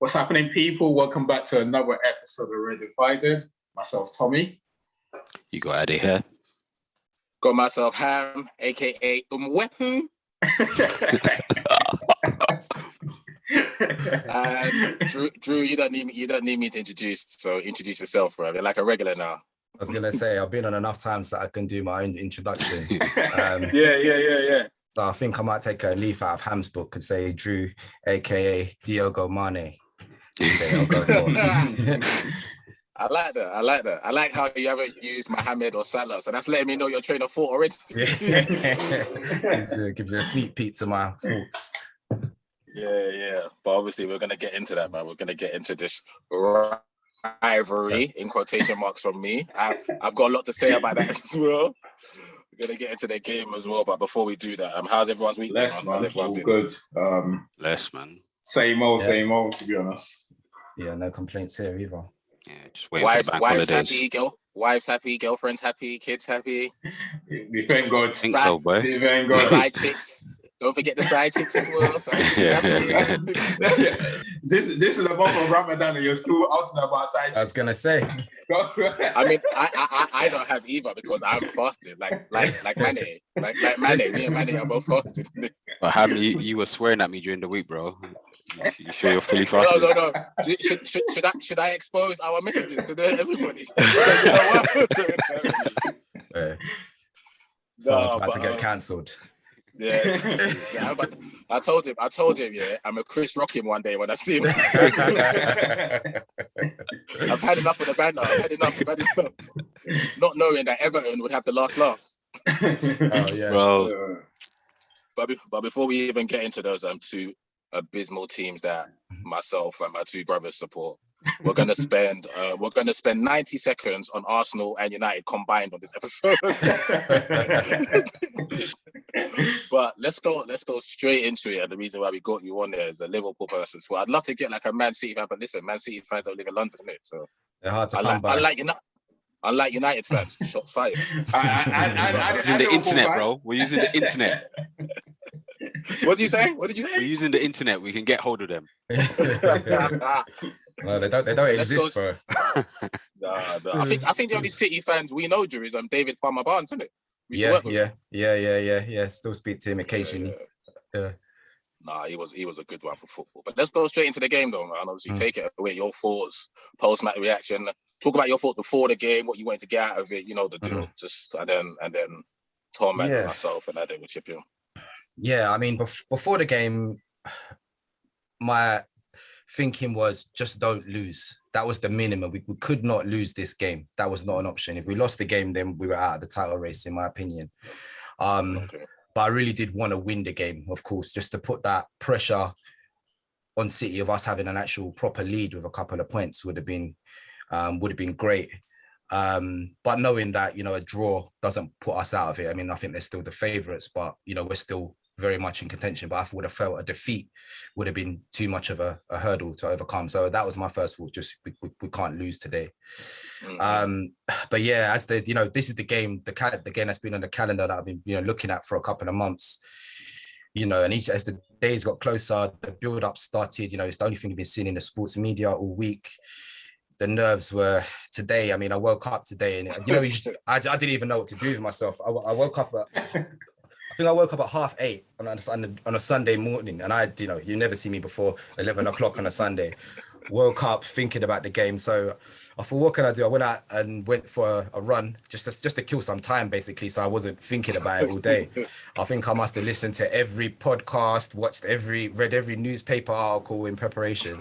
What's happening, people? Welcome back to another episode of Red Divided. Myself, Tommy. You got Eddie here. Got myself, Ham, aka Umwepu. Drew, you don't need me to introduce. So introduce yourself, bro. You're like a regular now. I was gonna say I've been on enough times that I can do my own introduction. Yeah. So I think I might take a leaf out of Ham's book and say Drew, aka Diogo Mane. I'll go for I like that. I like how you haven't used Mohamed or Salah, so that's letting me know your train of thought already. gives you a sneak peek to my thoughts. Yeah. But obviously, we're gonna get into that, man. We're gonna get into this rivalry in quotation marks from me. I've got a lot to say about that as well. We're gonna get into the game as well. But before we do that, how's everyone's week? All good. Less, man. Same old, to be honest. Yeah, no complaints here either. Yeah, just waiting for the bank holidays. Wives happy, girlfriends happy, kids happy. We thank God. I think so, boy. We thank God. Side chicks. Don't forget the side chicks as well. This is the month of Ramadan and you're still asking about side chicks. I was gonna say. I mean, I don't have either because I'm fasted. Like Mane. Like Mane. Me and Mane are both fasted. But Ham, you were swearing at me during the week, bro. You sure you're fully fasted? No. Should I expose our messages to everybody? Someone's about to get cancelled. Yeah, I told him, yeah, I'm a Chris Rock him one day when I see him. I've had enough of the banter. I've had enough. Not knowing that Everton would have the last laugh. Oh yeah, bro. But before we even get into those two abysmal teams that myself and my two brothers support, we're gonna spend 90 seconds on Arsenal and United combined on this episode. But let's go straight into it. And the reason why we got you on there is a Liverpool person. So I'd love to get like a Man City fan, but listen, Man City fans don't live in London, innit? So they're hard to come by. Unlike United fans, shots fired. We're using the internet, bro. We're using the internet. What did you say? We're using the internet. We can get hold of them. No, they don't exist, bro. No. I think the only City fans we know, Drew, is David Palmer Barnes, isn't it? Yeah. Still speak to him occasionally. Yeah. Nah, he was a good one for football. But let's go straight into the game, though, man. Obviously, take it away. Your thoughts, post-match reaction. Talk about your thoughts before the game, what you wanted to get out of it. You know the deal. Just and then Tom and myself and Adam will chip in. Yeah, I mean, before the game, my thinking was just don't lose. That was the minimum. We could not lose this game. That was not an option. If we lost the game, then we were out of the title race, in my opinion. Okay. But I really did want to win the game, of course, just to put that pressure on City of us having an actual proper lead with a couple of points would have been great. But knowing that, a draw doesn't put us out of it. I mean, I think they're still the favourites, but, we're still very much in contention. But I would have felt a defeat would have been too much of a hurdle to overcome. So that was my first thought, just we can't lose today. But yeah, as this is the game that's been on the calendar that I've been, looking at for a couple of months. And as the days got closer, the build-up started. It's the only thing we've been seeing in the sports media all week. The nerves were today. I mean, I woke up today and I didn't even know what to do with myself. I woke up at 8:30 on a Sunday morning, and you never see me before 11 o'clock on a Sunday. Woke up thinking about the game, so I thought, what can I do? I went out and went for a run just to kill some time, basically. So I wasn't thinking about it all day. I think I must have listened to every podcast, read every newspaper article in preparation.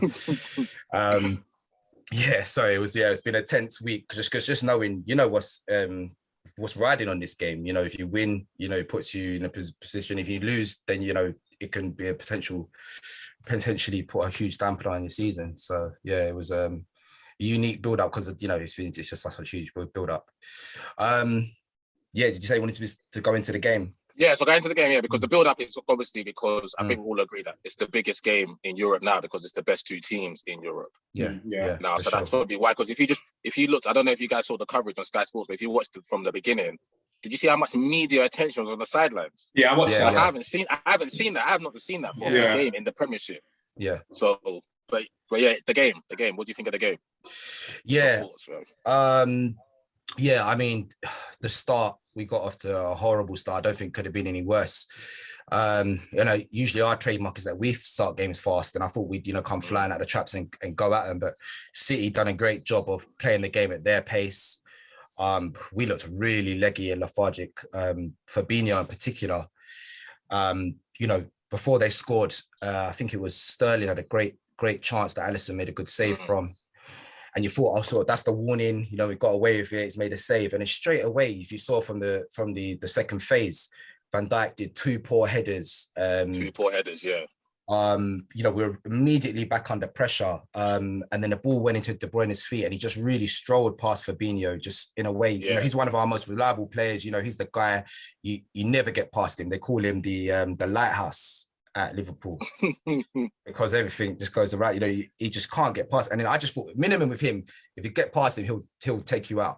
It's been a tense week just knowing, what's riding on this game. If you win, it puts you in a position. If you lose, then, it can be a potentially put a huge damper on your season. So yeah, it was a unique build up because, it's just such a huge build up. Did you say you wanted to go into the game? Yeah, so going into the game, because the build-up is obviously because I think we all agree that it's the biggest game in Europe now because it's the best two teams in Europe. Yeah. Now, so that's probably why. Because if you looked, I don't know if you guys saw the coverage on Sky Sports, but if you watched it from the beginning, did you see how much media attention was on the sidelines? Yeah, I watched that. I haven't seen that. I have not seen that for a game in the Premiership. Yeah. So But yeah, the game. What do you think of the game? Yeah. Thoughts, Yeah, I mean, the start, we got off to a horrible start. I don't think could have been any worse. Usually our trademark is that we start games fast, and I thought we'd, come flying at the traps and go at them. But City done a great job of playing the game at their pace. We looked really leggy and lethargic. Fabinho in particular, before they scored, I think it was Sterling had a great chance that Alisson made a good save from. And you thought, that's the warning. We got away with it. He's made a save, and it's straight away. If you saw from the second phase, Van Dijk did two poor headers. Yeah. We were immediately back under pressure. And then the ball went into De Bruyne's feet, and he just really strolled past Fabinho. Just in a way, he's one of our most reliable players. He's the guy you never get past him. They call him the lighthouse at Liverpool because everything just goes around. He just can't get past. And then I just thought, minimum with him, if you get past him, he'll take you out.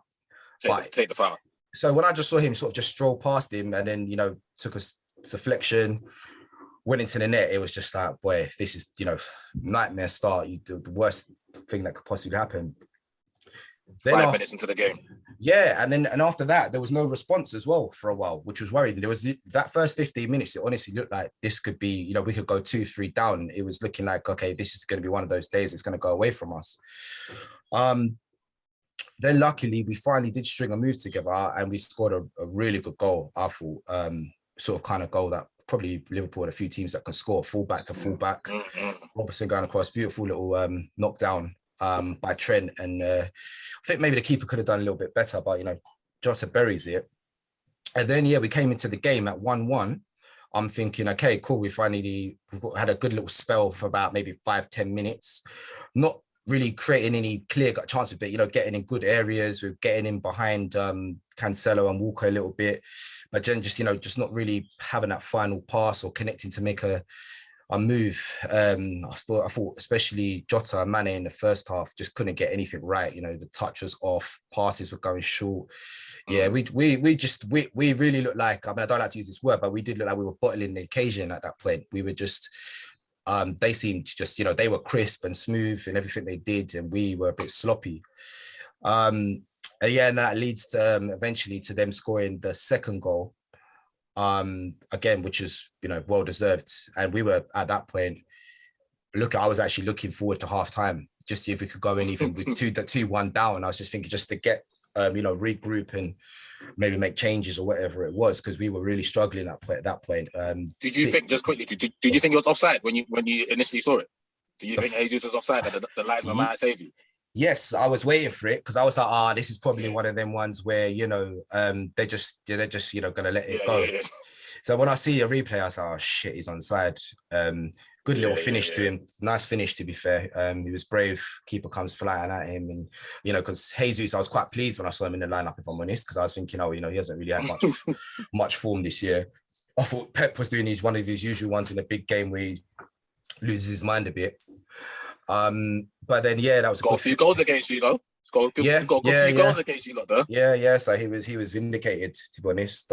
Take the foul. So when I just saw him sort of just stroll past him, and then took a deflection, went into the net, it was just like, boy, this is nightmare start. You do the worst thing that could possibly happen. Then 5 minutes into the game. Yeah, and after that, there was no response as well for a while, which was worrying. There was that first 15 minutes, it honestly looked like this could be, we could go 2-3 down. It was looking like, okay, this is going to be one of those days it's going to go away from us. Then luckily, we finally did string a move together, and we scored a really good goal, I thought, sort of kind of goal that probably Liverpool had a few teams that can score fullback to fullback. Robertson going across, beautiful little knockdown by Trent, and I think maybe the keeper could have done a little bit better, but Jota buries it. And then we came into the game at 1-1. I'm thinking, okay, cool, we've had a good little spell for about maybe 5-10 minutes, not really creating any clear chance of it, getting in good areas, we're getting in behind Cancelo and Walker a little bit, but then just not really having that final pass or connecting to make a move. I thought especially Jota and Mane in the first half just couldn't get anything right. The touch was off, passes were going short. Yeah, we really looked like, I don't like to use this word, but we did look like we were bottling the occasion at that point. We were just, they seemed to just, they were crisp and smooth in everything they did, and we were a bit sloppy. And that leads to eventually to them scoring the second goal. Again, which was, well deserved. And we were at that point, I was actually looking forward to half time, just if we could go in even with 2-1 down. I was just thinking just to get, regroup and maybe make changes or whatever it was, because we were really struggling at that point. Did you think, just quickly, did you think it was offside when you initially saw it? Do you think Jesus was offside and the linesman might save you? Yes, I was waiting for it because I was like, this is probably one of them ones where, they're just going to let it go. Yeah. So when I see a replay, I was like, oh shit, he's onside. Good little finish to him. Nice finish, to be fair. He was brave. Keeper comes flying at him. And, because Jesus, I was quite pleased when I saw him in the lineup, if I'm honest, because I was thinking, he hasn't really had much form this year. I thought Pep was doing one of his usual ones in a big game where he loses his mind a bit. But then that was got a few goals against you, though. Got a few goals against you, lot, though. Yeah. So he was vindicated, to be honest.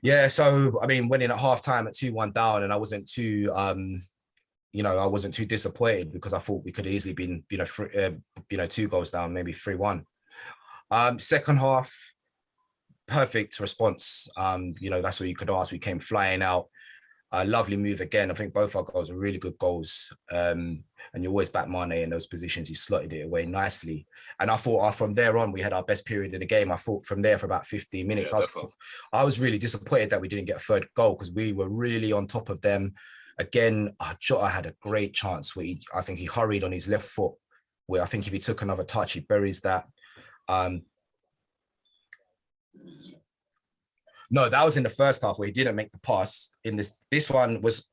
Yeah. So I mean, winning at halftime at 2-1 down, and I wasn't too, I wasn't too disappointed because I thought we could have easily been, 2 goals down, maybe 3-1. Second half, perfect response. That's all you could ask. We came flying out. A lovely move again. I think both our goals are really good goals. And you always back Mane in those positions. He slotted it away nicely. And I thought from there on, we had our best period of the game. I thought from there for about 15 minutes, I was really disappointed that we didn't get a third goal because we were really on top of them. Again, Jota had a great chance where I think he hurried on his left foot, where I think if he took another touch, he buries that. No, that was in the first half where he didn't make the pass. This one was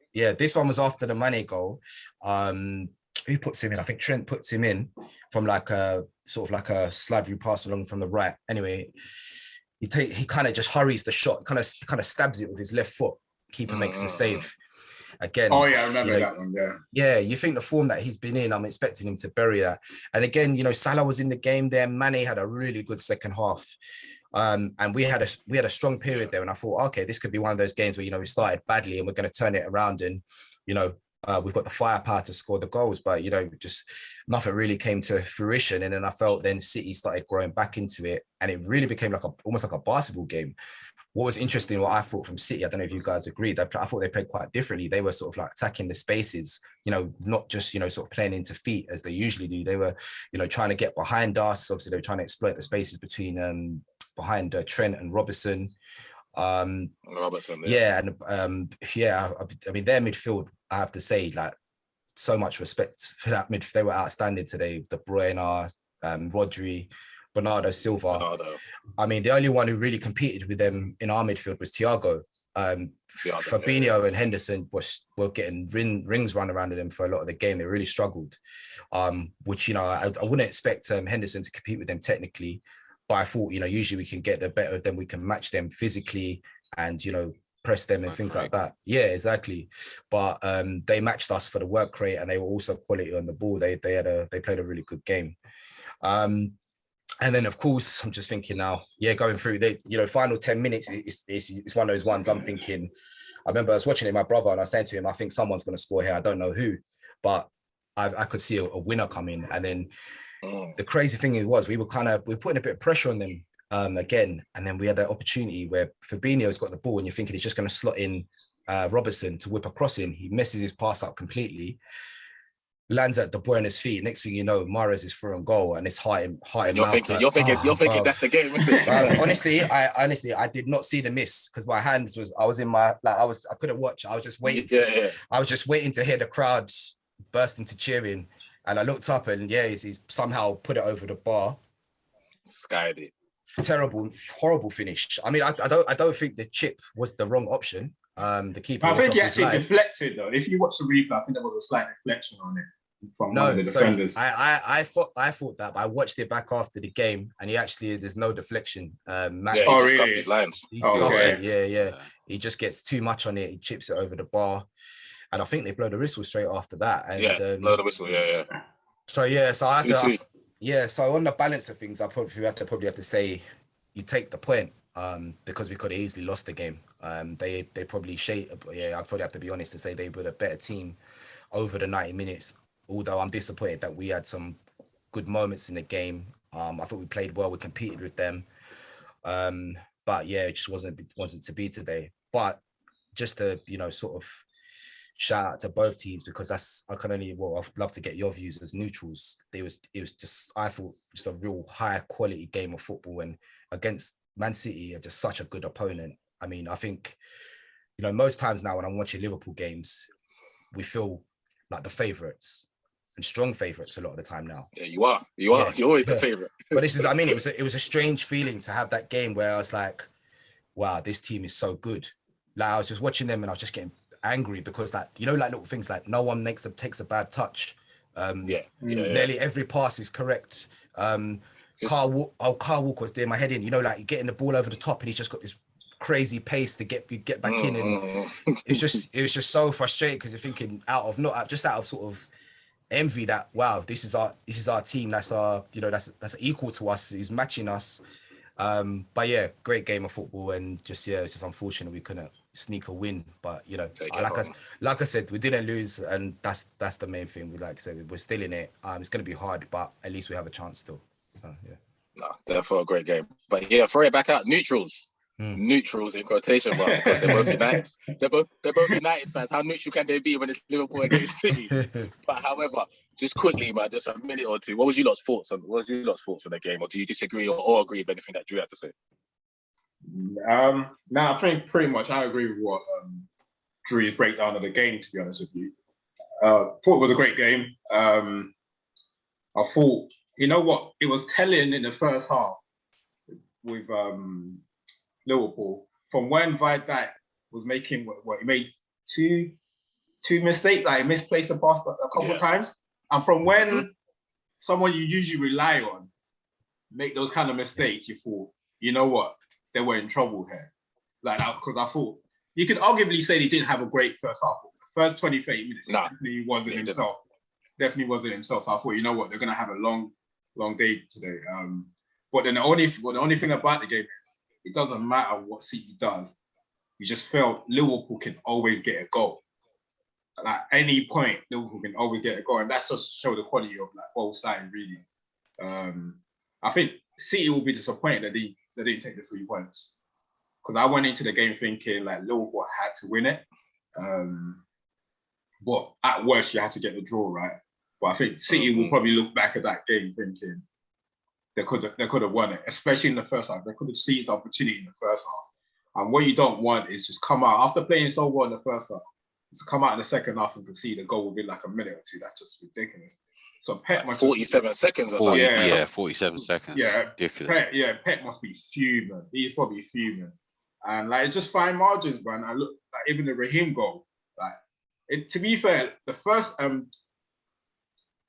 after the Mane goal. Who puts him in? I think Trent puts him in from like a sort of like a slide through pass along from the right. Anyway, he kind of just hurries the shot, kind of stabs it with his left foot. Keeper makes the save. Again. Oh yeah, I remember that one. Yeah, you think the form that he's been in, I'm expecting him to bury that. And again, Salah was in the game there. Mane had a really good second half. And we had a strong period there, and I thought, okay, this could be one of those games where we started badly and we're going to turn it around and we've got the firepower to score the goals, but, you know, just nothing really came to fruition. And then I felt then City started growing back into it, and it really became like almost like a basketball game. What was interesting, what I thought from City, I don't know if you guys agreed, I thought they played quite differently. They were sort of like attacking the spaces, you know, not just, you know, sort of playing into feet as they usually do. They were, you know, trying to get behind us. Obviously, they were trying to exploit the spaces between behind Trent and Robertson. Robertson, yeah, and I mean, their midfield, I have to say, like, so much respect for that midfield. They were outstanding today. De Bruyne, Rodri, Bernardo Silva. I mean, the only one who really competed with them in our midfield was Thiago. Fabinho and Henderson were getting rings run around them for a lot of the game. They really struggled, which, you know, I wouldn't expect Henderson to compete with them technically, but I thought, you know, usually we can get the better of them. We can match them physically and, you know, press them and things like that. Yeah, exactly. But they matched us for the work rate, and they were also quality on the ball. They played a really good game. And then, of course, I'm just thinking now, going through the, you know, final 10 minutes, it's one of those ones I'm thinking. I remember I was watching it with my brother, and I said to him, I think someone's going to score here. I don't know who, but I could see a winner coming. And then the crazy thing was we were putting a bit of pressure on them again. And then we had an opportunity where Fabinho's got the ball, and you're thinking he's just going to slot in Robertson to whip a cross in. He messes his pass up completely, lands at De Bruyne's feet. Next thing you know, Mahrez is through on goal, and it's high and you're thinking that's the game. Honestly, I did not see the miss because my hands I couldn't watch. I was just waiting. I was just waiting to hear the crowd burst into cheering, and I looked up, and he's somehow put it over the bar. Skied it. Terrible, horrible finish. I mean, I don't think the chip was the wrong option. The keeper. I think he actually deflected though. If you watch the replay, I think there was a slight deflection on it from one of the defenders. I thought that, but I watched it back after the game, and there's no deflection. He just scuffed his lines. He just gets too much on it. He chips it over the bar, and I think they blow the whistle straight after that. And, blow the whistle. So so on the balance of things, I probably have to say you take the point. Because we could have easily lost the game. They probably I probably have to be honest and say they were a better team over the 90 minutes. Although I'm disappointed that we had some good moments in the game. I thought we played well. We competed with them. But it just wasn't to be today. But just to sort of shout out to both teams, because I'd love to get your views as neutrals. It was just, I thought, just a real high quality game of football, and against Man City are just such a good opponent. I mean, I think, most times now when I'm watching Liverpool games, we feel like the favourites and strong favourites a lot of the time now. Yeah, you are. You're always the favourite. But this is, it was a strange feeling to have that game where I was like, wow, this team is so good. Like, I was just watching them and I was just getting angry because, like, like little things like no one takes a bad touch. Nearly every pass is correct. Carl Walker was doing my head in, like getting the ball over the top, and he's just got this crazy pace to get back in, and it was just so frustrating because you're thinking out of sort of envy that, wow, this is our team that's that's equal to us, who's matching us. But great game of football, and it's just unfortunate we couldn't sneak a win. But like I said, we didn't lose, and that's the main thing. Like I said, we're still in it. It's going to be hard, but at least we have a chance still. So, therefore a great game. But throw it back out. Neutrals in quotation marks, because they're both United. They're both United fans. How neutral can they be when it's Liverpool against City? But however, just quickly, man, just a minute or two. What was your lot's thoughts on the game, or do you disagree or agree with anything that Drew had to say? I think pretty much I agree with what Drew's breakdown of the game. To be honest with you, thought it was a great game. I thought, it was telling in the first half with Liverpool, from when Van Dijk was making he made two mistakes, like he misplaced the pass a couple of times, and from when someone you usually rely on make those kind of mistakes, you thought, they were in trouble here. Like, because I thought you could arguably say he didn't have a great first half. The first 20, 30 minutes, definitely wasn't himself. Definitely wasn't himself. So I thought, they're gonna have a long day today. But then the only thing about the game is it doesn't matter what City does. You just felt Liverpool can always get a goal. like any point Liverpool can always get a goal, and that's just to show the quality of like both sides really. I think City will be disappointed that they didn't take the 3 points, because I went into the game thinking like Liverpool had to win it, but at worst you had to get the draw, right? But I think City will probably look back at that game thinking they could have won it, especially in the first half. They could have seized the opportunity in the first half. And what you don't want is just come out after playing so well in the first half, to come out in the second half and concede a goal within like a minute or two. That's just ridiculous. So Pep must 47 seconds or something. Yeah, 47 seconds. Yeah, ridiculous. Pep must be fuming. He's probably fuming, and like it's just fine margins, man. I look like even the Raheem goal. Like it. To be fair, the first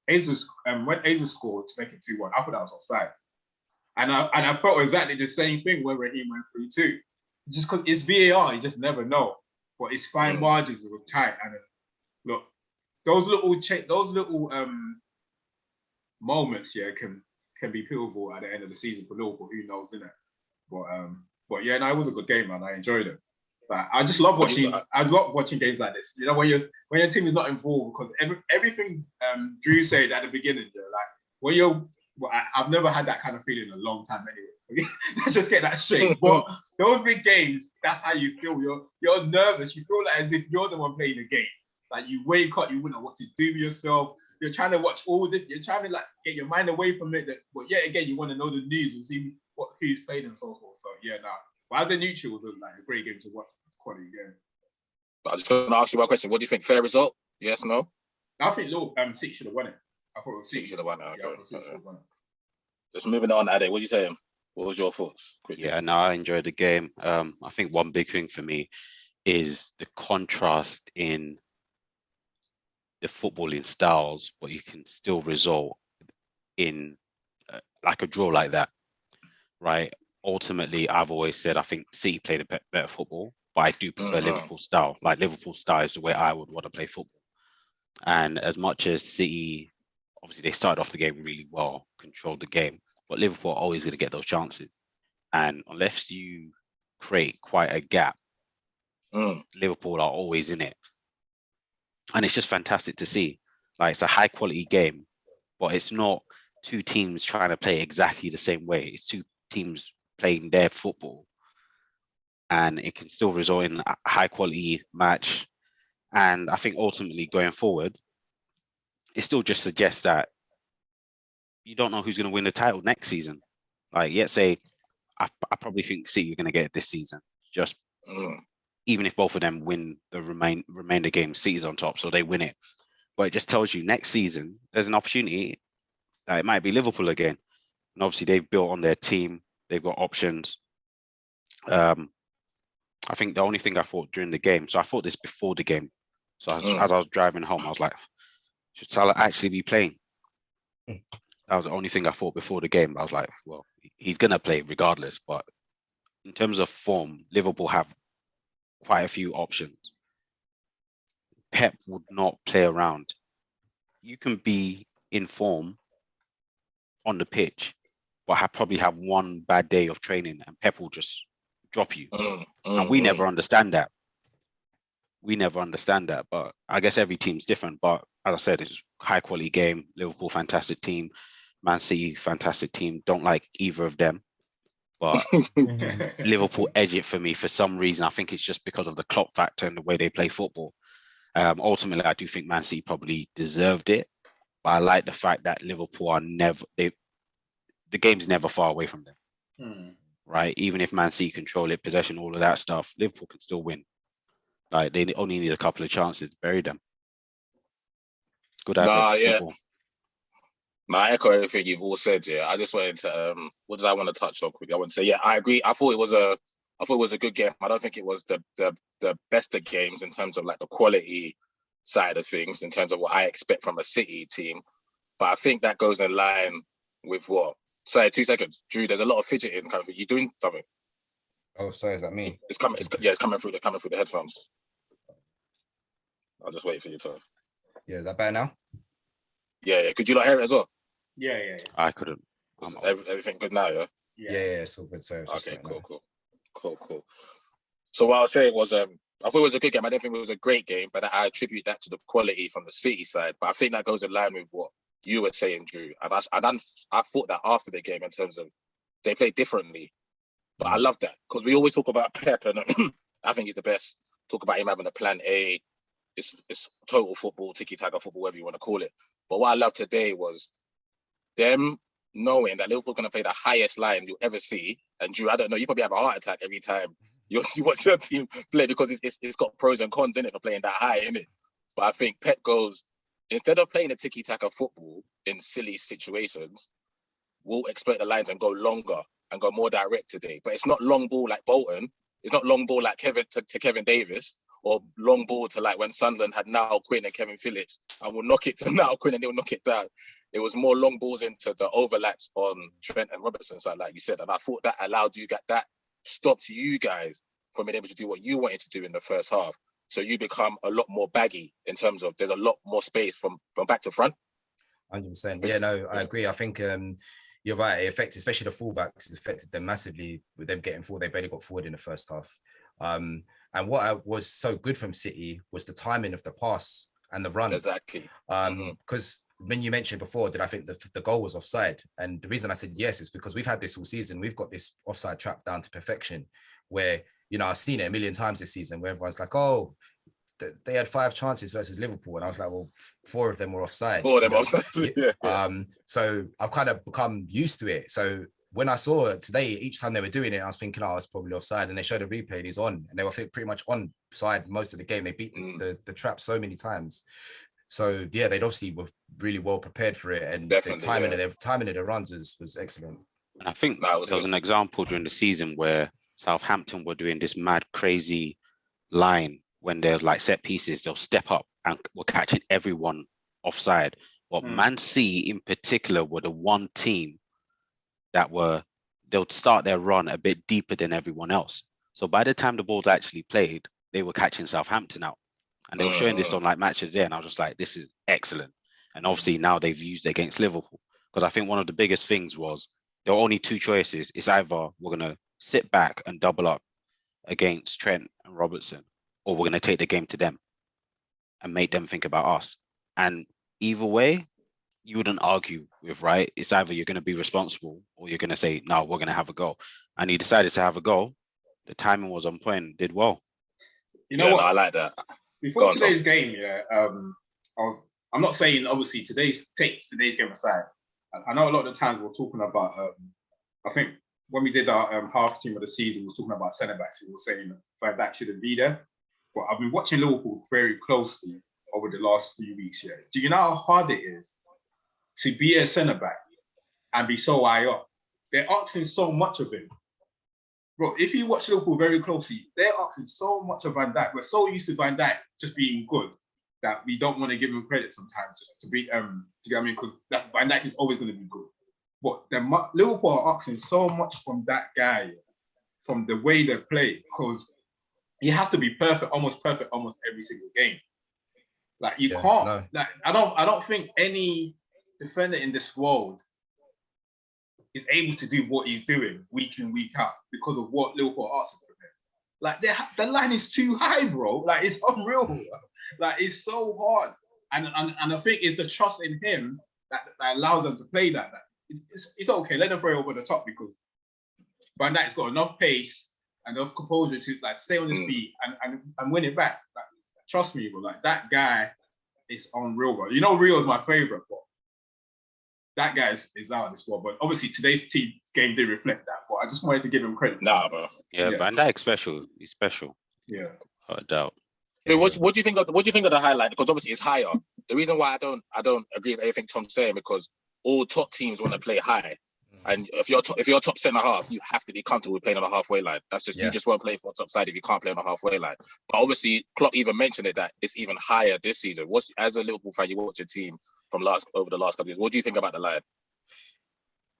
Jesus when Jesus scored to make it 2-1, I thought that was offside, and I felt exactly the same thing when Raheem went 3-2. Just because it's VAR, you just never know. But it's fine margins. It was tight, and look, those little moments, can be pivotal at the end of the season for Liverpool. Who knows, innit? But yeah, no, it was a good game, man. I enjoyed it. But I just love watching. I love watching games like this. You know, when your team is not involved, because everything Drew said at the beginning, I've never had that kind of feeling in a long time anyway. Let's just get that straight. But those big games, that's how you feel. You're nervous. You feel like as if you're the one playing the game. Like you wake up, you wouldn't know what to do with yourself. You're trying to watch all this. You're trying to like get your mind away from it. But yet again, you want to know the news and see who's played and so forth. So yeah, no. But as a neutral, it was like a great game to watch. It's a quality game. But I just want to ask you one question. What do you think? Fair result? Yes, no? I think City should have won it. I thought City should have won it. Okay. Yeah, I thought City should have won it. Just moving on, Ade. What are you saying? What was your thoughts? Quickly. Yeah, no, I enjoyed the game. I think one big thing for me is the contrast in the footballing styles, but you can still result in like a draw like that, right? Ultimately, I've always said I think City played a better football, but I do prefer Liverpool style. Like Liverpool style is the way I would want to play football. And as much as City, obviously they started off the game really well, controlled the game, but Liverpool are always going to get those chances. And unless you create quite a gap, Liverpool are always in it. And it's just fantastic to see. Like it's a high quality game, but it's not two teams trying to play exactly the same way. It's two teams playing their football. And it can still result in a high quality match. And I think ultimately going forward, it still just suggests that you don't know who's going to win the title next season. Like, yet say, I probably think City are going to get it this season. Just even if both of them win the remainder games, City's on top, so they win it. But it just tells you next season there's an opportunity that it might be Liverpool again. And obviously they've built on their team. They've got options. I think the only thing I thought during the game, so I thought this before the game. So as I was driving home, I was like, should Salah actually be playing? That was the only thing I thought before the game. I was like, well, he's going to play regardless. But in terms of form, Liverpool have quite a few options. Pep would not play around. You can be in form on the pitch, but probably have one bad day of training and Pep will just drop you. And we never understand that. We never understand that. But I guess every team's different. But as I said, it's a high quality game. Liverpool, fantastic team. Man City, fantastic team. Don't like either of them. But Liverpool edge it for me for some reason. I think it's just because of the Klopp factor and the way they play football. Ultimately, I do think Man City probably deserved it. But I like the fact that Liverpool are the game's never far away from them. Right? Even if Man City control it, possession, all of that stuff, Liverpool can still win. Like they only need a couple of chances to bury them. Good football. I echo everything you've all said. Yeah, I just wanted to. What did I want to touch on quickly? I want to say, yeah, I agree. I thought it was a good game. I don't think it was the best of games in terms of like the quality side of things, in terms of what I expect from a City team. But I think that goes in line with what. Sorry, 2 seconds, Drew. There's a lot of fidgeting. Kind of, you doing something? Oh, sorry, is that me? It's coming through the headphones. I'll just wait for you to. Yeah, is that better now? Yeah. Could you not hear it as well? Yeah. I couldn't. Everything good now, yeah? Yeah, it's all good. Sorry. Okay, cool. So what I was saying was, I thought it was a good game. I don't think it was a great game, but I attribute that to the quality from the City side. But I think that goes in line with what you were saying, Drew. And I thought that after the game in terms of they played differently. But I love that because we always talk about Pep, and I think he's the best. Talk about him having a plan A. It's total football, tiki-taka football, whatever you want to call it. But what I loved today was them knowing that Liverpool going to play the highest line you'll ever see. And Drew, I don't know, you probably have a heart attack every time you watch your team play because it's got pros and cons in it for playing that high, innit? But I think Pep goes, instead of playing a tiki-taka football in silly situations, we'll exploit the lines and go longer and go more direct today. But it's not long ball like Bolton. It's not long ball like Kevin to Kevin Davis, or long ball to like when Sunderland had Niall Quinn and Kevin Phillips and we'll knock it to Niall Quinn and they'll knock it down. It was more long balls into the overlaps on Trent and Robertson's side, like you said. And I thought that allowed you, that stopped you guys from being able to do what you wanted to do in the first half. So you become a lot more baggy in terms of there's a lot more space from back to front. 100%. Yeah, no, I agree. I think you're right. It affected, especially the fullbacks, it affected them massively with them getting forward. They barely got forward in the first half. And what was so good from City was the timing of the pass and the run. Exactly. Because when you mentioned before, did I think the goal was offside? And the reason I said yes is because we've had this all season. We've got this offside trap down to perfection where, you know, I've seen it a million times this season where everyone's like, oh, they had 5 chances versus Liverpool. And I was like, well, 4 of them were offside. 4 of them offside. Yeah. So I've kind of become used to it. So when I saw it today, each time they were doing it, I was thinking, oh, it's probably offside. And they showed a replay, he's on. And they were pretty much on side most of the game. They beat the trap so many times. So, yeah, they'd obviously were really well prepared for it. And the timing of the runs was excellent. And I think there was an example during the season where Southampton were doing this mad, crazy line when they're like set pieces. They'll step up and were catching everyone offside. But Man City in particular were the one team that they'll start their run a bit deeper than everyone else. So by the time the ball's actually played, they were catching Southampton out. And they were showing this on like Match of the Day. And I was just like, this is excellent. And obviously now they've used it against Liverpool. Because I think one of the biggest things was there were only 2 choices. It's either we're going to sit back and double up against Trent and Robertson, or we're going to take the game to them and make them think about us. And either way, you wouldn't argue with, right? It's either you're going to be responsible or you're going to say, no, we're going to have a go. And he decided to have a go. The timing was on point, did well. You know what? No, I like that. Before today's game, I'm not saying, obviously, take today's game aside. I know a lot of the times we're talking about, I think when we did our half team of the season, we were talking about centre-backs. We were saying Van Dijk shouldn't be there. But I've been watching Liverpool very closely over the last few weeks here. Do you know how hard it is to be a centre-back and be so high up? They're asking so much of him. Bro, if you watch Liverpool very closely, they're asking so much of Van Dijk. We're so used to Van Dijk just being good that we don't want to give him credit sometimes just to be, do you get what I mean? Because Van Dijk is always going to be good. But Liverpool are asking so much from that guy, from the way they play, because he has to be perfect almost every single game. Like you can't. No. Like I don't think any defender in this world is able to do what he's doing week in, week out because of what Liverpool are asking from him. Like the line is too high, bro. Like it's unreal. Like it's so hard. And I think it's the trust in him that allows them to play that. It's okay. Let them throw it over the top because Van Dijk's got enough pace and enough composure to like stay on his feet and win it back. Like, trust me, bro. Like that guy is unreal, bro. You know, Rio is my favorite, but that guy is out of this world. But obviously today's game did reflect that. But I just wanted to give him credit. Nah, bro. Yeah, Van Dijk's special. He's special. Yeah, without a doubt. Hey, what do you think of the highlight? Because obviously it's higher. The reason why I don't agree with everything Tom's saying because all top teams want to play high, and if you're top centre half, you have to be comfortable with playing on the halfway line. That's just you just won't play for a top side if you can't play on the halfway line. But obviously, Klopp even mentioned it that it's even higher this season. As a Liverpool fan, you watch your team from over the last couple of years. What do you think about the line?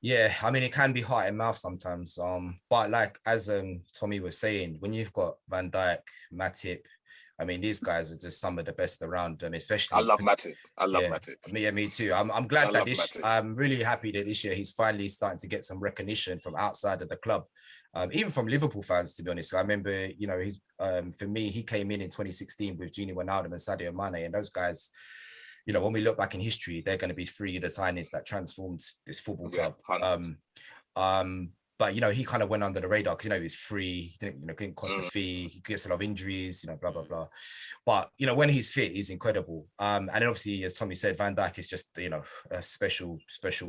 Yeah, I mean, it can be heart and mouth sometimes. But like as Tommy was saying, when you've got Van Dijk, Matip, I mean, these guys are just some of the best around, and I especially love Matip. I love yeah, Matip. me too. I'm glad I that love this. Matip. I'm really happy that this year he's finally starting to get some recognition from outside of the club, even from Liverpool fans. To be honest, I remember, you know, he's for me, he came in 2016 with Gini Wijnaldum and Sadio Mane, and those guys, you know, when we look back in history, they're going to be three of the signings that transformed this football club. But you know, he kind of went under the radar because, you know, he's free, he didn't cost a fee, he gets a lot of injuries, you know, blah blah blah. But you know, when he's fit, he's incredible. And then obviously, as Tommy said, Van Dijk is just, you know, a special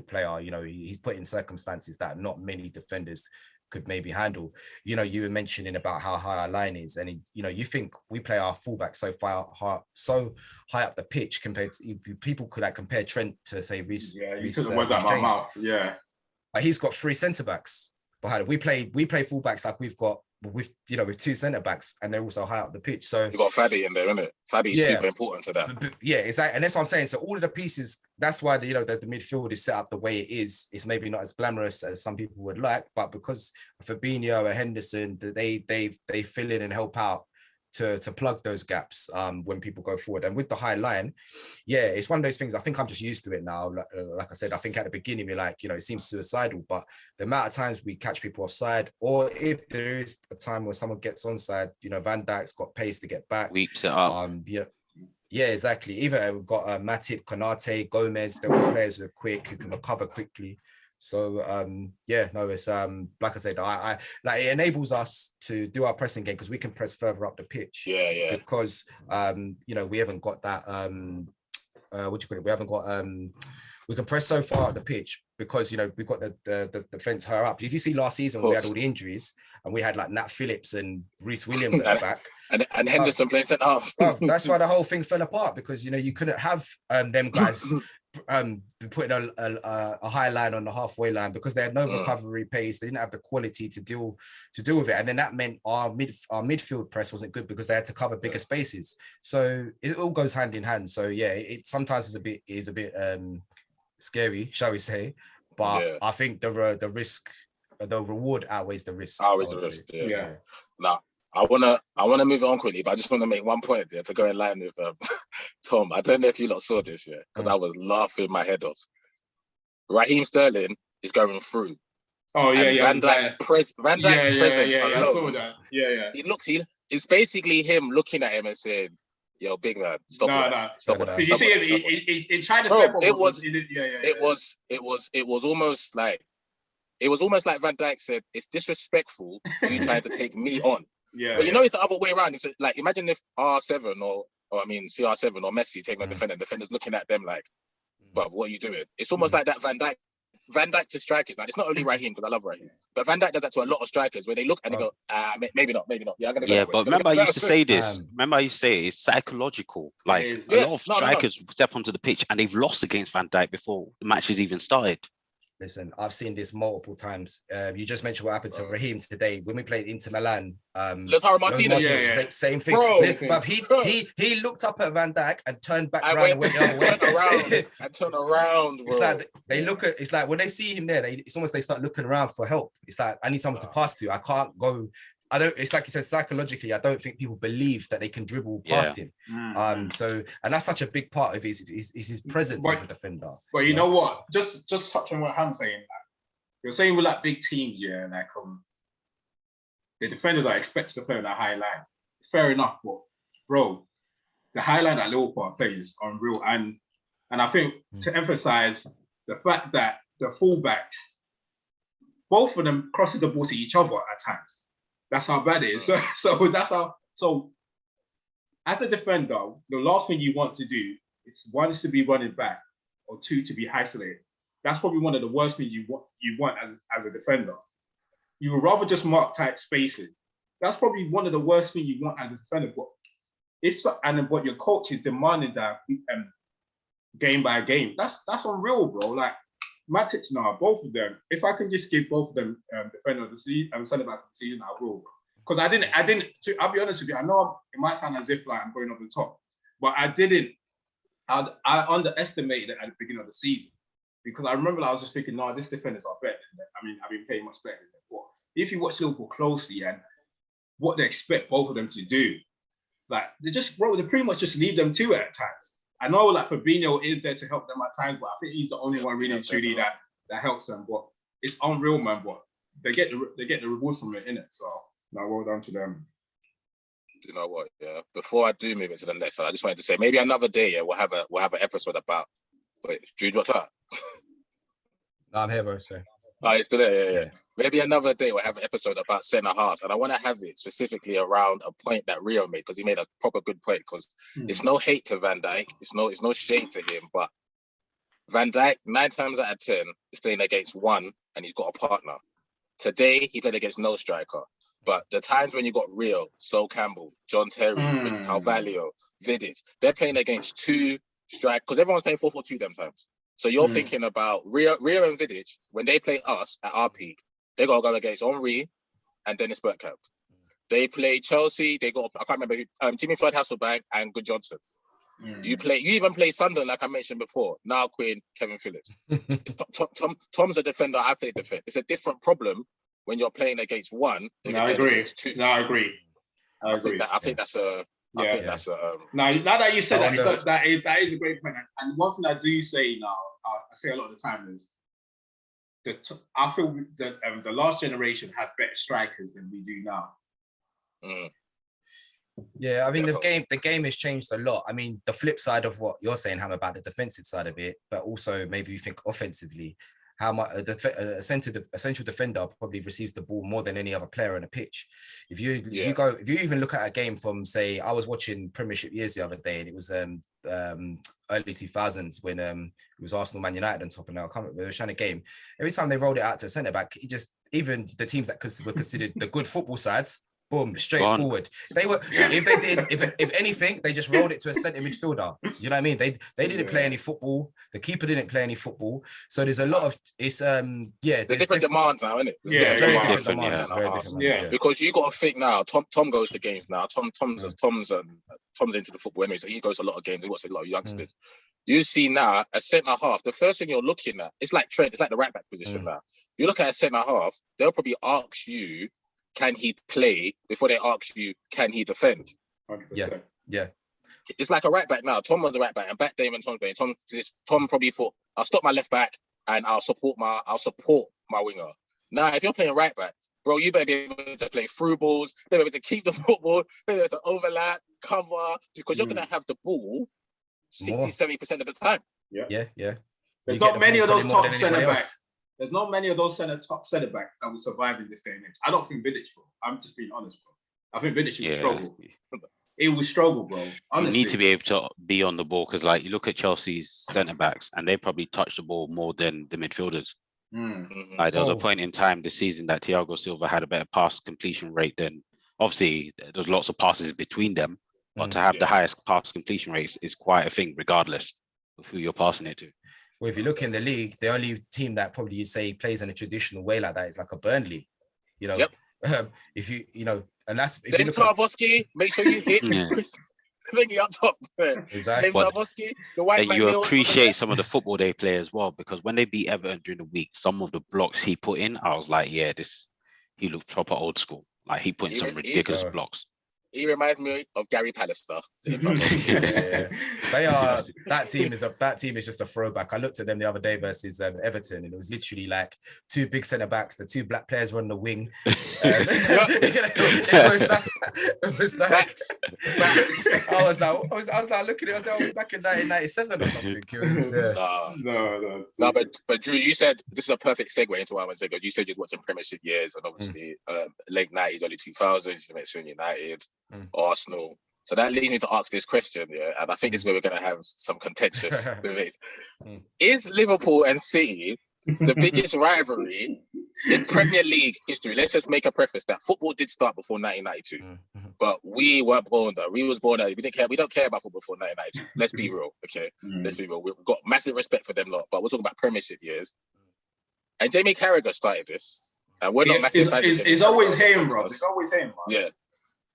player. You know, he's put in circumstances that not many defenders could maybe handle. You know, you were mentioning about how high our line is, and you know, you think we play our fullback so high up the pitch compared to people could like compare Trent to say Reece. Yeah, you took the words out of my mouth. Yeah, but he's got three centre backs behind it. We play fullbacks like we've got with two centre backs, and they're also high up the pitch. So you got Fabi in there, isn't it? Fabi's super important to that. But yeah, exactly, and that's what I'm saying. So all of the pieces, that's why the midfield is set up the way it is. It's maybe not as glamorous as some people would like, but because Fabinho and Henderson, they fill in and help out to plug those gaps when people go forward. And with the high line, yeah, it's one of those things. I think I'm just used to it now. Like I said, I think at the beginning we're like, you know, it seems suicidal, but the amount of times we catch people offside, or if there is a time where someone gets onside, you know, Van Dijk's got pace to get back. Weeps it up. Yeah, exactly. Even we've got Matip, Konate, Gomez. They're all players who are quick, who can recover quickly. So yeah, no, it's like I said, I like, it enables us to do our pressing game because we can press further up the pitch. Yeah. Because you know, we haven't got that what do you call it? We haven't got we can press so far up the pitch because, you know, we've got the defense higher up. If you see last season when we had all the injuries and we had like Nat Phillips and Reece Williams at the back. And Henderson playing centre half. That's why the whole thing fell apart, because, you know, you couldn't have them guys putting a high line on the halfway line because they had no recovery pace. They didn't have the quality to deal with it, and then that meant our midfield press wasn't good because they had to cover bigger spaces. So it all goes hand in hand. So yeah, it sometimes is a bit scary, shall we say? But I think the reward outweighs the risk. Always the risk. Yeah. Now, I wanna move on quickly, but I just want to make one point there to go in line with Tom. I don't know if you lot saw this, because I was laughing my head off. Raheem Sterling is going through. Oh yeah, Van Dijk's presence. I saw that. Yeah. It's basically him looking at him and saying, "Yo, big man, stop it." Did you see it? He tried to step up. It was almost like Van Dijk said, "It's disrespectful you trying to take me on." Yeah, but you know, it's the other way around. It's like, imagine if CR7 or CR7 or Messi taking a defender's looking at them like, "But what are you doing?" It's almost like that Van Dijk to strikers. Now, it's not only Raheem, because I love Raheem, but Van Dijk does that to a lot of strikers where they look and they go, maybe not. Yeah, I'm gonna go. Yeah, but remember I used to say this. Remember I used to say it's psychological. Like a lot of strikers step onto the pitch and they've lost against Van Dijk before the match has even started. Listen, I've seen this multiple times. You just mentioned what happened to Raheem today when we played Inter Milan. Lautaro Martinez, same thing. Bro, but he looked up at Van Dijk and turned back around and went the other way. Turn around. Bro. It's like they look at. It's like when they see him there, it's almost they start looking around for help. It's like, I need someone to pass to. I can't go. I don't. It's like you said, psychologically, I don't think people believe that they can dribble past him. So, and that's such a big part of his presence as a defender. But you know what? Just touching on what I'm saying. You're saying with like big teams, like the defenders are expected to play on that high line. Fair enough, but bro, the high line that Liverpool play is unreal. And I think to emphasize the fact that the fullbacks, both of them crosses the ball to each other at times. That's how bad it is. So that's how. So as a defender, the last thing you want to do is one is to be running back, or two to be isolated. That's probably one of the worst things you want as a defender. You would rather just mark tight spaces. That's probably one of the worst things you want as a defender. But what your coach is demanding that game by game. That's unreal, bro. Like Matic now, both of them. If I can just give both of them defender of the season, centre back of the season, I will. Because I didn't. I'll be honest with you. I know it might sound as if like I'm going over the top, but I didn't. I underestimated it at the beginning of the season, because I remember I was just thinking, no, this defenders are better than them. I mean, I've been playing much better than them. But if you watch Liverpool closely and what they expect both of them to do, Like they pretty much just leave them to it at times. I know like Fabinho is there to help them at times, but I think he's the only one really and truly that helps them. But it's unreal, man. But they get the reward from it, innit? So now well done to them. You know what? Yeah. Before I do move into the next one, I just wanted to say maybe another day. Yeah, we'll have an episode about. Wait, Jude, what's up? No, I'm here, bro. Sorry. Oh, you're still there. Yeah. Maybe another day we'll have an episode about centre halves, and I want to have it specifically around a point that Rio made because he made a proper good point. Because it's no hate to Van Dijk, it's no shade to him, but Van Dijk 9 times out of 10 is playing against one, and he's got a partner. Today he played against no striker. But the times when you got Rio, Sol Campbell, John Terry, Carvalho, Vidic, they're playing against 2 strikers because everyone's playing 4-4-2 them times. So you're thinking about Rio and Vidic, when they play us at our peak, they got to go against Henry and Dennis Bergkamp. They play Chelsea, I can't remember who, Jimmy Floyd Hasselbank and Good Johnson. You even play Sunderland, like I mentioned before, Niall Quinn, Kevin Phillips. Tom's a defender, I play defender. It's a different problem when you're playing against one. I agree. I think that's a... Now that you said that is a great point. And one thing I do say now, I say a lot of the time is I feel that the last generation had better strikers than we do now. Yeah, I mean the game has changed a lot. I mean, the flip side of what you're saying, Ham, about the defensive side of it, but also maybe you think offensively, how much a central defender probably receives the ball more than any other player on a pitch. If you even look at a game from, say, I was watching Premiership years the other day, and it was early 2000s when it was Arsenal Man United on top, and now I can't remember, they were trying a game. Every time they rolled it out to centre back, even the teams that were considered the good football sides, boom, straight forward. They were if anything, they just rolled it to a centre midfielder. You know what I mean? They didn't play any football. The keeper didn't play any football. So there's a lot of there's different demands now, isn't it? Very different demands. Because you got to think now. Tom goes to games now. Tom's into the football anyway, so he goes to a lot of games. He watches a lot of youngsters. You see now a centre half. The first thing you're looking at, it's like Trent. It's like the right back position now. You look at a centre half. They'll probably ask you, can he play, before they ask you, can he defend? 100%. Yeah. It's like a right back now. Tom was a right back, and back day when Tom's playing, Tom probably thought, I'll stop my left back and I'll support my winger. Now, if you're playing right back, bro, you better be able to play through balls, better be able to keep the football, better be able to overlap, cover, because you're going to have the ball 60-70% of the time. Yeah. There's not many of those top centre backs. There's not many of those top centre backs that will survive in this day and age. I don't think Vidic will. I'm just being honest, bro. I think Vidic will struggle. It will struggle, bro. Honestly. You need to be able to be on the ball because, like, you look at Chelsea's centre backs and they probably touch the ball more than the midfielders. Like, there was a point in time this season that Thiago Silva had a better pass completion rate than. Obviously, there's lots of passes between them, but to have the highest pass completion rate is quite a thing, regardless of who you're passing it to. Well, if you look in the league, the only team that probably you'd say plays in a traditional way like that is like a Burnley. You know, if and that's if James Tarkowski, make sure you hit Chris thingy up top. Exactly. James Tarkowski, the white man. You appreciate some of the football they play as well, because when they beat Everton during the week, some of the blocks he put in, I was like, he looked proper old school. Like, he put in some ridiculous blocks. He reminds me of Gary Pallister. They are that team is just a throwback. I looked at them the other day versus Everton, and it was literally like 2 big centre backs, the 2 black players were on the wing. It was like I was like looking at it. I was back in 1997 or something. It was, no, but Drew, you said this is a perfect segue into what I was saying. You said you was watching Premiership years, and obviously late 90s, early 2000s. You mentioned United. Arsenal. So that leads me to ask this question, and I think this is where we're going to have some contentious debates. Is Liverpool and City the biggest rivalry in Premier League history? Let's just make a preface that football did start before 1992, but we weren't born there. We was born there. We don't care about football before 1992. Let's be real, okay? Let's be real. We've got massive respect for them lot, but we're talking about Premiership years. And Jamie Carragher started this, and we're not massive fans. It's always him, bro. It's always him, bro. Yeah.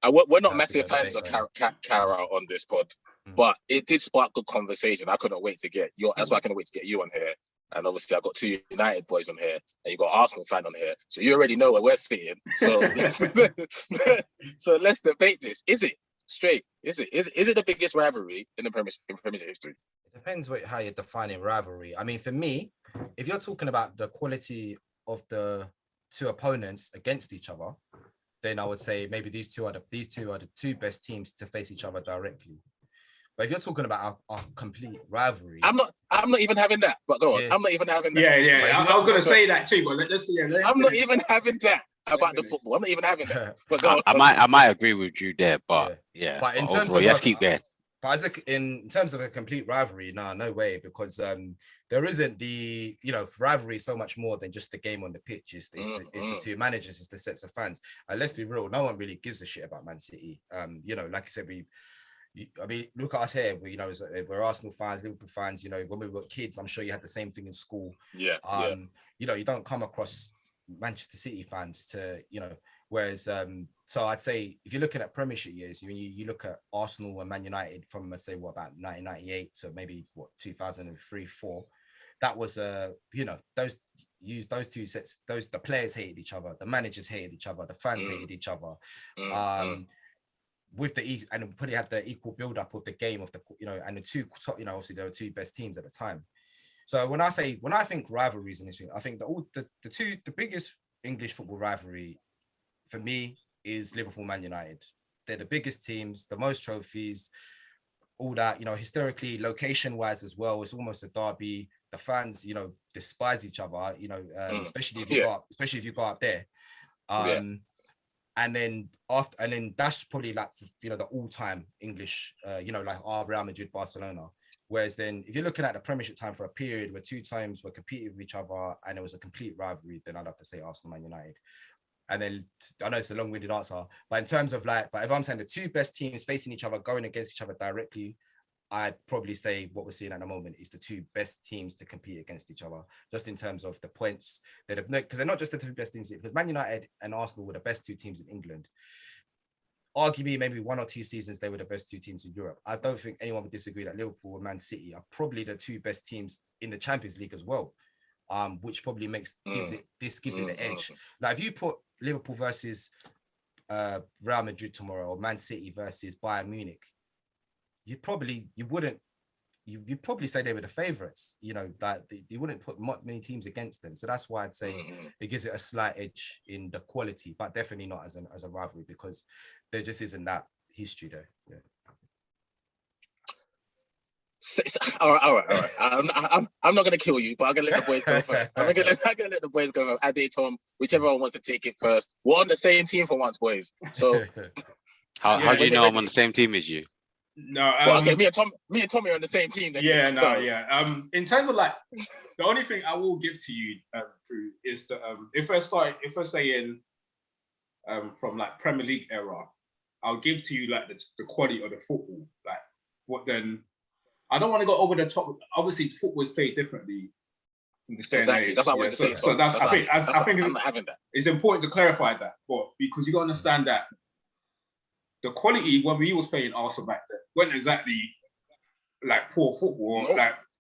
And we're not massive fans of Cara on this pod, but it did spark good conversation. I couldn't wait to get that's why I couldn't wait to get you on here. And obviously, I've got 2 United boys on here, and you got Arsenal fan on here. So you already know where we're sitting. So let's debate this. Is it? straight. Is it the biggest rivalry in the Premiership history? It depends how you're defining rivalry. I mean, for me, if you're talking about the quality of the two opponents against each other, then I would say maybe these two are the two best teams to face each other directly. But if you're talking about a complete rivalry, I'm not even having that. But go on, I'm not even having that. Yeah. I was going to say that too, but let's I'm not even having that about the football. I'm not even having that. But go on. I might agree with you there, but yeah. But in but terms overall, of let's keep going. But in terms of a complete rivalry, no way, because there isn't the rivalry is so much more than just the game on the pitch. It's the two managers, it's the sets of fans. And let's be real, no one really gives a shit about Man City. Like I said, look at us here. We're Arsenal fans, Liverpool fans. When we were kids, I'm sure you had the same thing in school. Yeah. You don't come across Manchester City fans to Whereas, so I'd say if you're looking at Premiership years, you look at Arsenal and Man United from, let's say, about 1998 to maybe 2003, 4. That was those two sets. The players hated each other, the managers hated each other, the fans hated each other. With and probably had the equal build up of the game of the and the two top, obviously there were two best teams at the time. So when I think rivalries in this thing, I think the biggest English football rivalry for me is Liverpool Man United. They're the biggest teams, the most trophies, all that, historically, location wise as well. It's almost a derby. The fans, despise each other, especially if you go up there. And then that's probably like, the all-time English, like our Real Madrid, Barcelona. Whereas then if you're looking at the Premiership time for a period where two times were competing with each other and it was a complete rivalry, then I'd have to say Arsenal, Man United. And then I know it's a long-winded answer, but in terms of but if I'm saying the two best teams facing each other, going against each other directly, I'd probably say what we're seeing at the moment is the two best teams to compete against each other, just in terms of the points. Because they're not just the two best teams, because Man United and Arsenal were the best two teams in England. Arguably, maybe 1 or 2 seasons, they were the best two teams in Europe. I don't think anyone would disagree that Liverpool and Man City are probably the two best teams in the Champions League as well, which probably gives it the edge. Like if you put Liverpool versus Real Madrid tomorrow, or Man City versus Bayern Munich, you'd probably say they were the favourites. That you wouldn't put many teams against them. So that's why I'd say it gives it a slight edge in the quality, but definitely not as a rivalry, because there just isn't that history there. Yeah. All right. I'm not gonna kill you, but I'm gonna let the boys go first. I'm gonna let the boys go. Ade, Tom, whichever one wants to take it first. We're on the same team for once, boys. So how do you know I'm on the same team as you? No, okay. Me and Tommy are on the same team. Then In terms of the only thing I will give to you, Drew, is that if we're saying from Premier League era, I'll give to you the quality of the football. What then? I don't want to go over the top. Obviously, football is played differently in this day and age. That's what I want to say. So I think I'm not having that. It's important to clarify that, because you got to understand that the quality when we was playing Arsenal back then wasn't exactly poor football.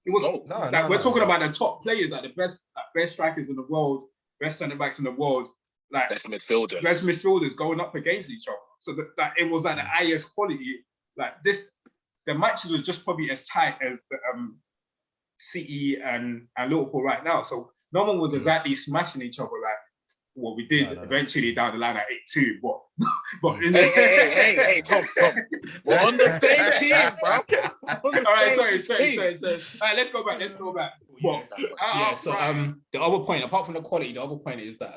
We're talking about the top players, the best strikers in the world, best centre backs in the world, best midfielders going up against each other. So that it was the highest quality. The matches was just probably as tight as the City and Liverpool right now. So no one was exactly smashing each other what we did eventually down the line at 8-2. But hey, Tom. We're on the same team, bro. All right, sorry. All right, let's go back. The other point, apart from the quality, the other point is that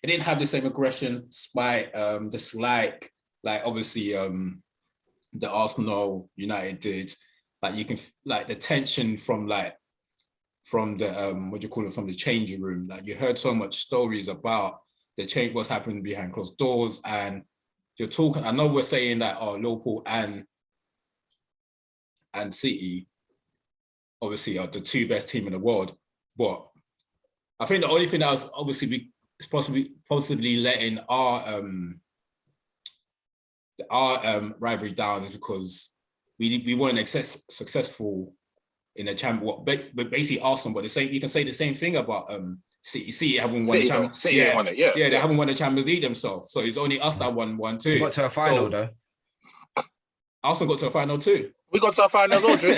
it didn't have the same aggression, despite dislike, obviously the Arsenal United did. You can the tension from the from the changing room. You heard so much stories about the change, what's happening behind closed doors, and you're talking. I know we're saying that Liverpool and City obviously are the two best team in the world, but I think the only thing that was obviously is possibly letting our rivalry down is because we weren't successful in the champion. But basically Arsenal, but you can say the same thing about City. City haven't won the Champions. City won it, yeah. They haven't won the Champions League themselves. So it's only us that won too. Got to a final though. Arsenal got to the final too. We got to our final as well, Drew.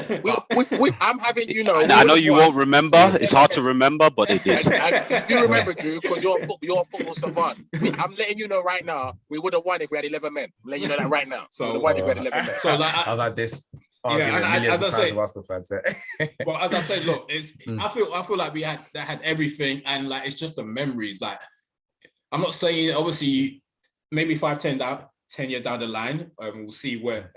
I'm having I know you won't remember. It's hard to remember, but it did. And you remember, Drew, because you're a football savant. I'm letting you know right now, we would have won if we had 11 men. I'm letting you know that right now. So, we would have won if we had 11 men. So like, I've had this. as I say, Arsenal fans. but as I said, look, it's I feel like we had everything, and like it's just the memories. Like, I'm not saying obviously maybe 10 years down the line, we'll see where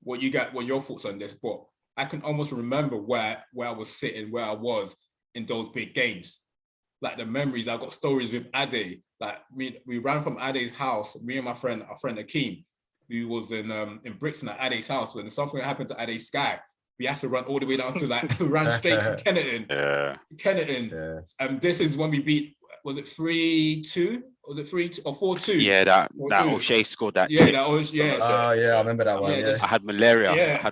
what your thoughts on this, but I can almost remember where I was sitting, where I was in those big games. Like the memories, I got stories with Ade. Like we ran from Ade's house, me and our friend Akeem. We was in Brixton at Ade's house. When something happened to Ade's Sky, we had to run all the way down to we ran straight to Kenneton. Yeah. Kenneton. This is when we beat, was it 3-2? Was it 3-2 or 4-2? Yeah, that O'Shea scored that. Yeah, kick. Oh yeah, I remember that one. Yeah. I had malaria. Yeah. I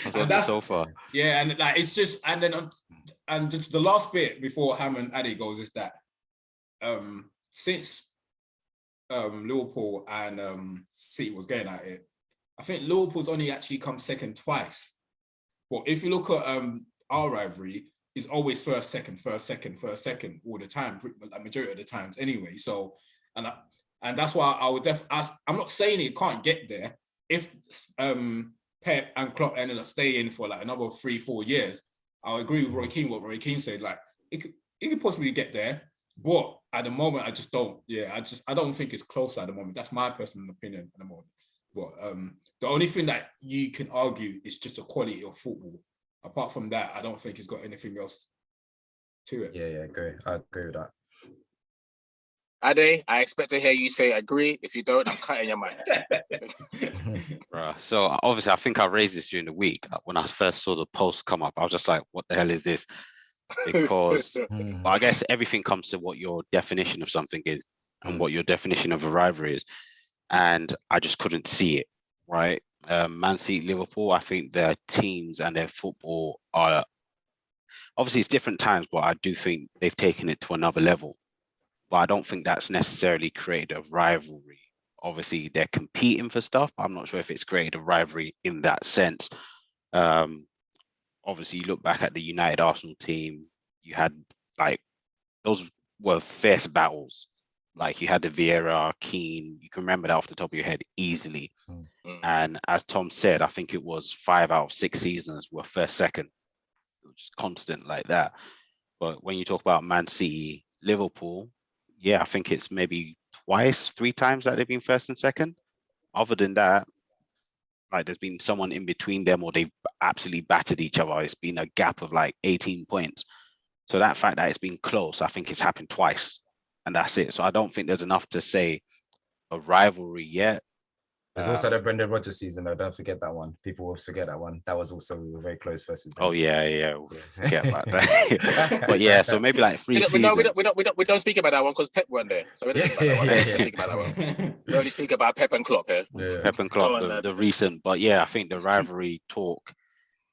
was on the sofa. Yeah, and like it's just and just the last bit before Ham and Addy goes is that since Liverpool and City was getting at it, I think Liverpool's only actually come second twice. But if you look at our rivalry, it's always first, second all the time, like majority of the times anyway. So, and that's why I would I'm not saying it can't get there. If Pep and Klopp ended up staying for like another 3-4 years, I agree with Roy Keane, what Roy Keane said, like it could possibly get there. But at the moment, I just don't. Yeah, I don't think it's close at the moment. That's my personal opinion at the moment. But the only thing that you can argue is just the quality of football. Apart from that, I don't think it's got anything else to it. Yeah, agree. I agree with that. Ade, I expect to hear you say agree. If you don't, I'm cutting your mic. Right. So obviously, I think I raised this during the week. When I first saw the post come up, I was just like, what the hell is this? Because I guess everything comes to what your definition of something is and what your definition of a rivalry is. And I just couldn't see it, right? Man City, Liverpool, I think their teams and their football are, obviously it's different times, but I do think they've taken it to another level. But I don't think that's necessarily created a rivalry. Obviously, they're competing for stuff, but I'm not sure if it's created a rivalry in that sense. Obviously, you look back at the United Arsenal team, you had like, those were fierce battles. Like you had the Vieira, Keane, you can remember that off the top of your head easily. And as Tom said, I think it was 5 out of 6 seasons were first, second. It was just constant like that. But when you talk about Man City, Liverpool, yeah, I think it's maybe 3 times that they've been first and second. Other than that, like there's been someone in between them or they've absolutely battered each other. It's been a gap of like 18 points. So that fact that it's been close, I think it's happened twice. And that's it. So I don't think there's enough to say a rivalry yet. There's also the Brendan Rodgers season, though. Don't forget that one. People will forget that one. That was also very close versus. Oh yeah. Forget about that. But yeah, so maybe like 3 seasons. We don't speak about that one because Pep weren't there. So we don't speak about that one. We only speak about Pep and Klopp here. Yeah. Pep and Klopp, the recent. But yeah, I think the rivalry talk.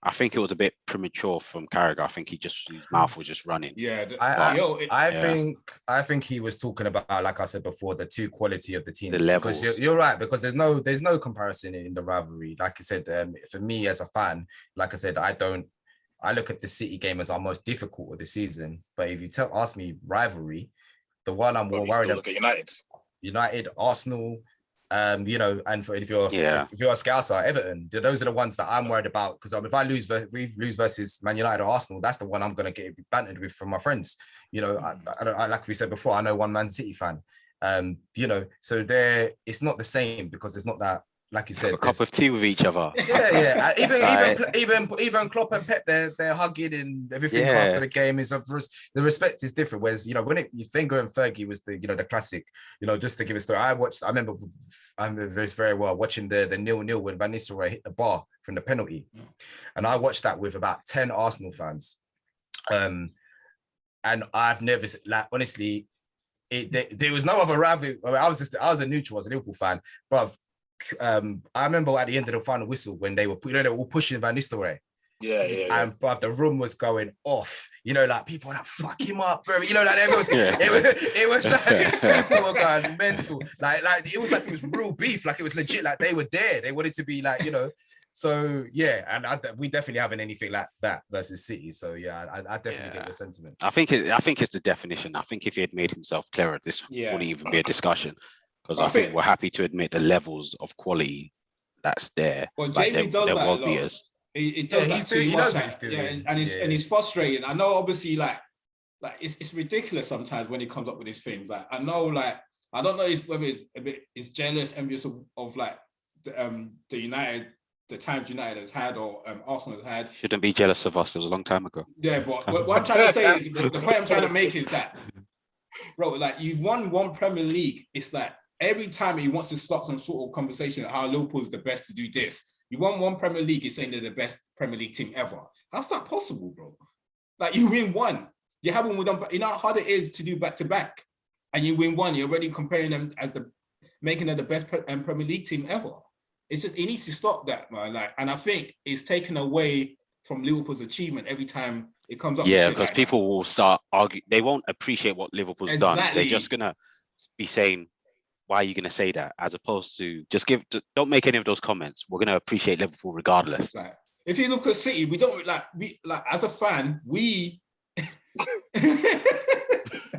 I think it was a bit premature from Carragher. I think his mouth was just running. Yeah, I think he was talking about, like I said before, the two quality of the teams. The levels. Because you're right, because there's no comparison in the rivalry. Like I said, for me as a fan, like I said, I look at the City game as our most difficult of the season. But if you ask me rivalry, the one I'm more worried about, United, Arsenal. And if you're a Scouser, Everton, those are the ones that I'm worried about because if I lose versus Man United or Arsenal, that's the one I'm going to get bantered with from my friends. I like we said before, I know one Man City fan. So it's not the same because it's not that. Like you said, have a cup of tea with each other. Yeah. Even Klopp and Pep, they're hugging and everything after the game is the respect is different. Whereas when Wenger and Fergie was the classic. Just to give a story, I remember very well watching the 0-0 when Van Nistelrooy hit the bar from the penalty, and I watched that with about 10 Arsenal fans, and I've never honestly, there was no other rivalry. I was a neutral, I was a Liverpool fan, but. I remember at the end of the final whistle when they were all pushing Van Nistelrooy, Yeah. And bruv, the room was going off. You know, like people were like, fuck him up, bro. You know, like it was like people were going mental. Like it was like it was real beef. Like it was legit. Like they were there. They wanted to be like, you know. So yeah, and we definitely haven't anything like that versus City. So yeah, I definitely get your sentiment. I think it's the definition. I think if he had made himself clearer, this wouldn't even be a discussion. Because I think we're happy to admit the levels of quality that's there. Well, Jamie does that a lot. It does that too much. And it's frustrating. I know, obviously, like it's ridiculous sometimes when he comes up with these things. Like I know, like I don't know whether it's jealous, envious of like the United. The times United has had or Arsenal has had. Shouldn't be jealous of us. It was a long time ago. Yeah, but what I'm trying to say is, the point I'm trying to make is that, bro, like you've won one Premier League. It's like every time he wants to start some sort of conversation how Liverpool is the best to do this. You won one Premier League, he's saying they're the best Premier League team ever. How's that possible, bro? Like you win one. You haven't done, you know how hard it is to do back-to-back. And you win one, you're already comparing them as making them the best Premier League team ever. It's just, it needs to stop that, man. Like, and I think it's taken away from Liverpool's achievement every time it comes up. Yeah, because people will start arguing. They won't appreciate what Liverpool's done. They're just gonna be saying, "Why are you gonna say that?" As opposed to don't make any of those comments. We're gonna appreciate Liverpool regardless. Like, if you look at City, we don't like as a fan, we.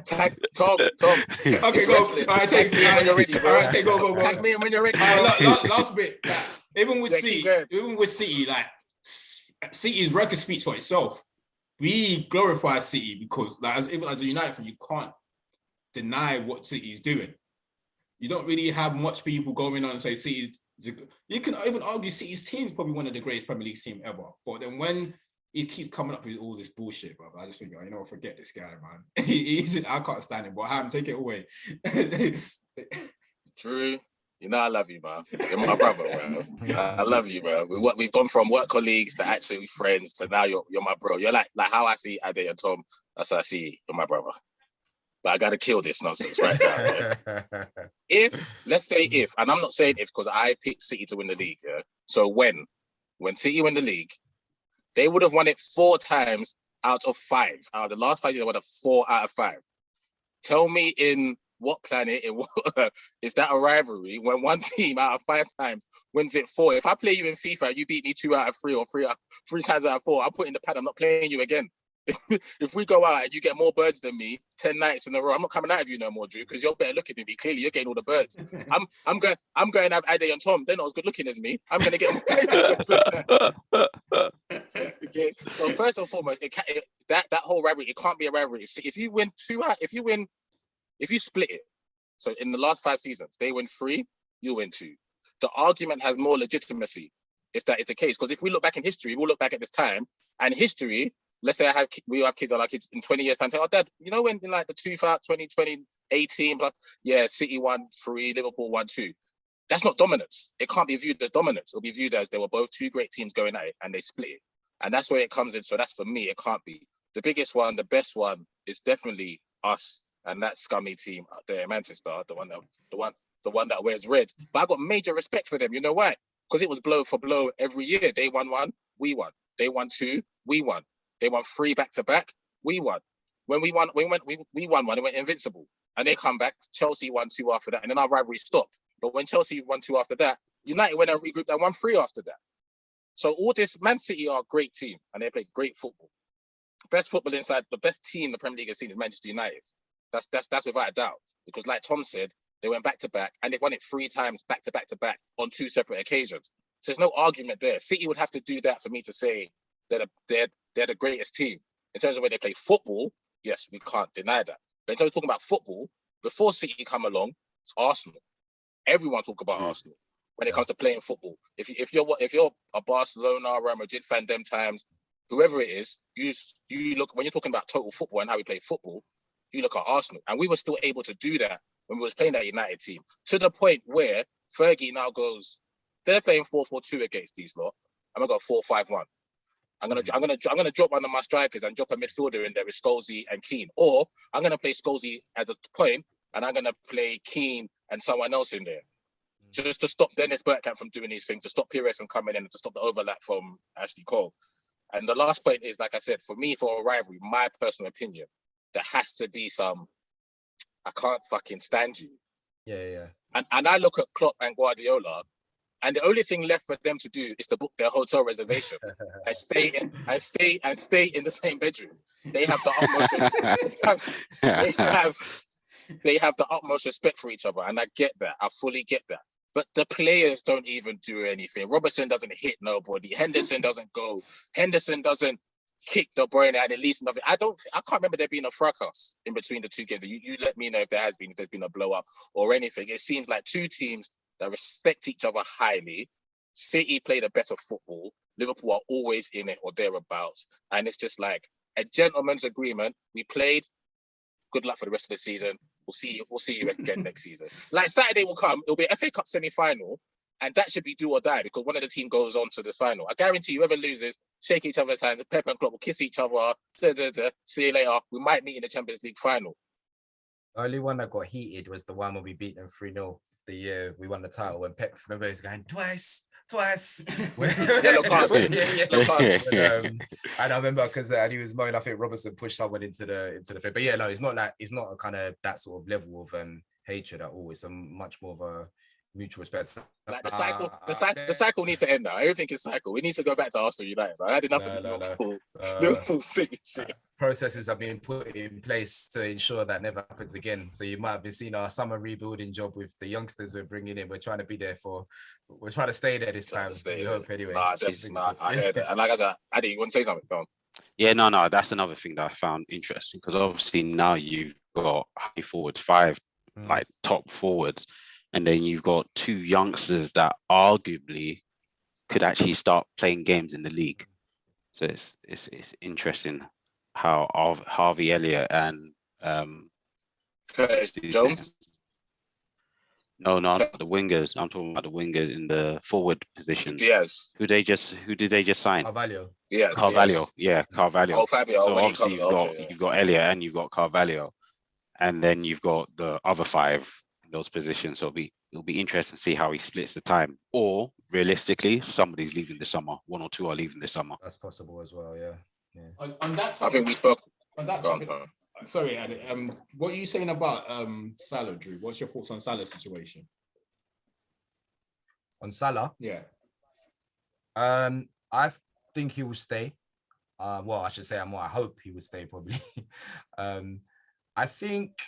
Tag Tom. Okay, go. All right, take me when you're ready. All right, take go. Tag me when you're ready. Last bit. Like, even with City, like City's record speaks for itself. We glorify City because, like, even as a United fan, you can't deny what City is doing. You don't really have much people going on and say City. You can even argue City's team is probably one of the greatest Premier League team ever. But then when he keeps coming up with all this bullshit, bro, I just think, you know, forget this guy, man. I can't stand him, but Ham, take it away. Drew, you know I love you, man. You're my brother, man. I love you, man. We've gone from work colleagues to actually friends to now you're my bro. You're like how I see Ade and Tom. That's how I see you. You're my brother. But I gotta kill this nonsense right now. Yeah? Let's say, and I'm not saying if because I picked City to win the league. Yeah. So when City win the league, they would have won it 4 times out of 5. Out of the last 5 years, they won it 4 out of 5. Tell me in what planet is that a rivalry when one team out of 5 times wins it 4? If I play you in FIFA, you beat me 2 out of 3 or 3 times out of 4, I'm putting the pad. I'm not playing you again. If we go out and you get more birds than me 10 nights in a row, I'm not coming out of you no more, Drew, because you're better looking than me. Clearly, you're getting all the birds. I'm going to have Ade and Tom. They're not as good looking as me. I'm going to get more. Okay. So first and foremost, that whole rivalry, it can't be a rivalry. So if you win 2 out, if you split it, so in the last 5 seasons, they win 3, you win 2. The argument has more legitimacy if that is the case. Because if we look back in history, we'll look back at this time and history. Let's say we have kids, or our kids in 20 years time say, "Oh, Dad, you know when in like the 2018, yeah, City won 3, Liverpool won 2." That's not dominance. It can't be viewed as dominance. It'll be viewed as they were both 2 great teams going at it and they split it. And that's where it comes in. So that's for me, it can't be. The biggest one, the best one is definitely us and that scummy team out there in Manchester, the one that wears red. But I got major respect for them. You know why? Because it was blow for blow every year. They won 1, we won. They won 2, we won. They won 3 back-to-back, we won. When we won 1, it went invincible. And they come back, Chelsea won 2 after that, and then our rivalry stopped. But when Chelsea won 2 after that, United went and regrouped and won 3 after that. So all this, Man City are a great team, and they play great football. Best football inside, the best team the Premier League has seen is Manchester United. That's without a doubt. Because like Tom said, they went back-to-back, and they won it 3 times back-to-back on 2 separate occasions. So there's no argument there. City would have to do that for me to say they're the greatest team. In terms of where they play football, yes, we can't deny that. But in terms of talking about football, before City come along, it's Arsenal. Everyone talk about Arsenal when it comes to playing football. If you're a Barcelona, Real Madrid fan, them times, whoever it is, you look when you're talking about total football and how we play football, you look at Arsenal, and we were still able to do that when we was playing that United team to the point where Fergie now goes, they're playing 4-4-2 against these lot. I'm gonna go 4-5-1. I'm gonna drop one of my strikers and drop a midfielder in there with Scholesy and Keane, or I'm gonna play Scholesy at the point and I'm gonna play Keane and someone else in there, just to stop Dennis Bergkamp from doing these things, to stop Pires from coming in, and to stop the overlap from Ashley Cole. And the last point is, like I said, for me, for a rivalry, my personal opinion, there has to be some, I can't fucking stand you. Yeah. And I look at Klopp and Guardiola, and the only thing left for them to do is to book their hotel reservation and stay in the same bedroom. They have the utmost they have the utmost respect for each other, and I get that. I fully get that. But the players don't even do anything. Robertson doesn't hit nobody. Henderson doesn't go. Henderson doesn't kick De Bruyne and at least nothing. I can't remember there being a fracas in between the two games. You let me know if there's been a blow up or anything. It seems like two teams that respect each other highly. City play the better football. Liverpool are always in it or thereabouts. And it's just like a gentleman's agreement. We played. Good luck for the rest of the season. We'll see you again next season. Like Saturday will come. It'll be an FA Cup semi-final. And that should be do or die because one of the team goes on to the final. I guarantee whoever loses, shake each other's hands. Pep and Klopp will kiss each other. See you later. We might meet in the Champions League final. The only one that got heated was the one when we beat them 3-0 the year we won the title. When Pep, remember, he was going twice. Yellow cards. Yellow cards. And I remember because he was moaning. I think Robertson pushed someone into the thing. But yeah, no, it's not a kind of that sort of level of hatred at all. It's a much more of a mutual respect. Like the cycle needs to end now. Everything is cycle. We need to go back to Arsenal United. I had enough of this Liverpool City. Processes have been put in place to ensure that never happens again. So you might have been seeing our summer rebuilding job with the youngsters we're bringing in. We're trying to be there we're trying to stay there this time. We hope anyway. I heard it. And like I said, Adi, you want to say something? Go on. Yeah, no, that's another thing that I found interesting because obviously now you've got high forwards, 5 like top forwards, and then you've got 2 youngsters that arguably could actually start playing games in the league. So it's interesting how Harvey Elliott and Curtis Jones. No, not the wingers. I'm talking about the wingers in the forward position. Diaz. Who did they just sign? Carvalho. Yes. Carvalho. Yeah, Carvalho. Oh, Fabio. So obviously you've got Elliott and you've got Carvalho, and then you've got the other 5 in those positions. So it'll be interesting to see how he splits the time. Or realistically, somebody's leaving this summer. 1 or 2 are leaving this summer. That's possible as well. Yeah. On that topic, I think we spoke. On that topic, sorry, Adi, what are you saying about Salah, Drew? What's your thoughts on Salah's situation? On Salah? Yeah. I think he will stay. Well, I should say I hope he will stay probably. I think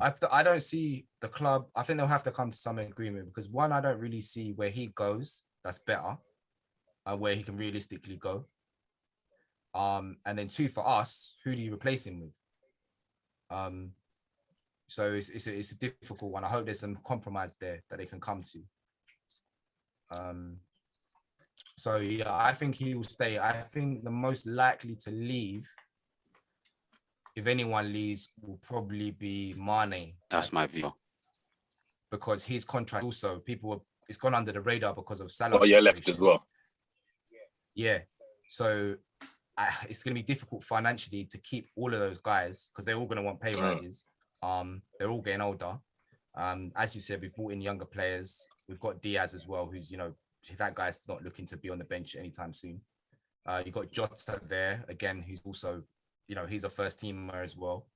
I don't see the club. I think they'll have to come to some agreement because one, I don't really see where he goes that's better, where he can realistically go. And then 2, for us, who do you replace him with? So it's a difficult one. I hope there's some compromise there that they can come to. So yeah, I think he will stay. I think the most likely to leave, if anyone leaves, will probably be Mane. That's my view. Because his contract also, it's gone under the radar because of Salah. Oh, yeah, left as well. Yeah. So it's going to be difficult financially to keep all of those guys because they're all going to want pay rises. They're all getting older. As you said, we've brought in younger players. We've got Diaz as well, who's, that guy's not looking to be on the bench anytime soon. You've got Jota there, again, who's also, he's a first teamer as well.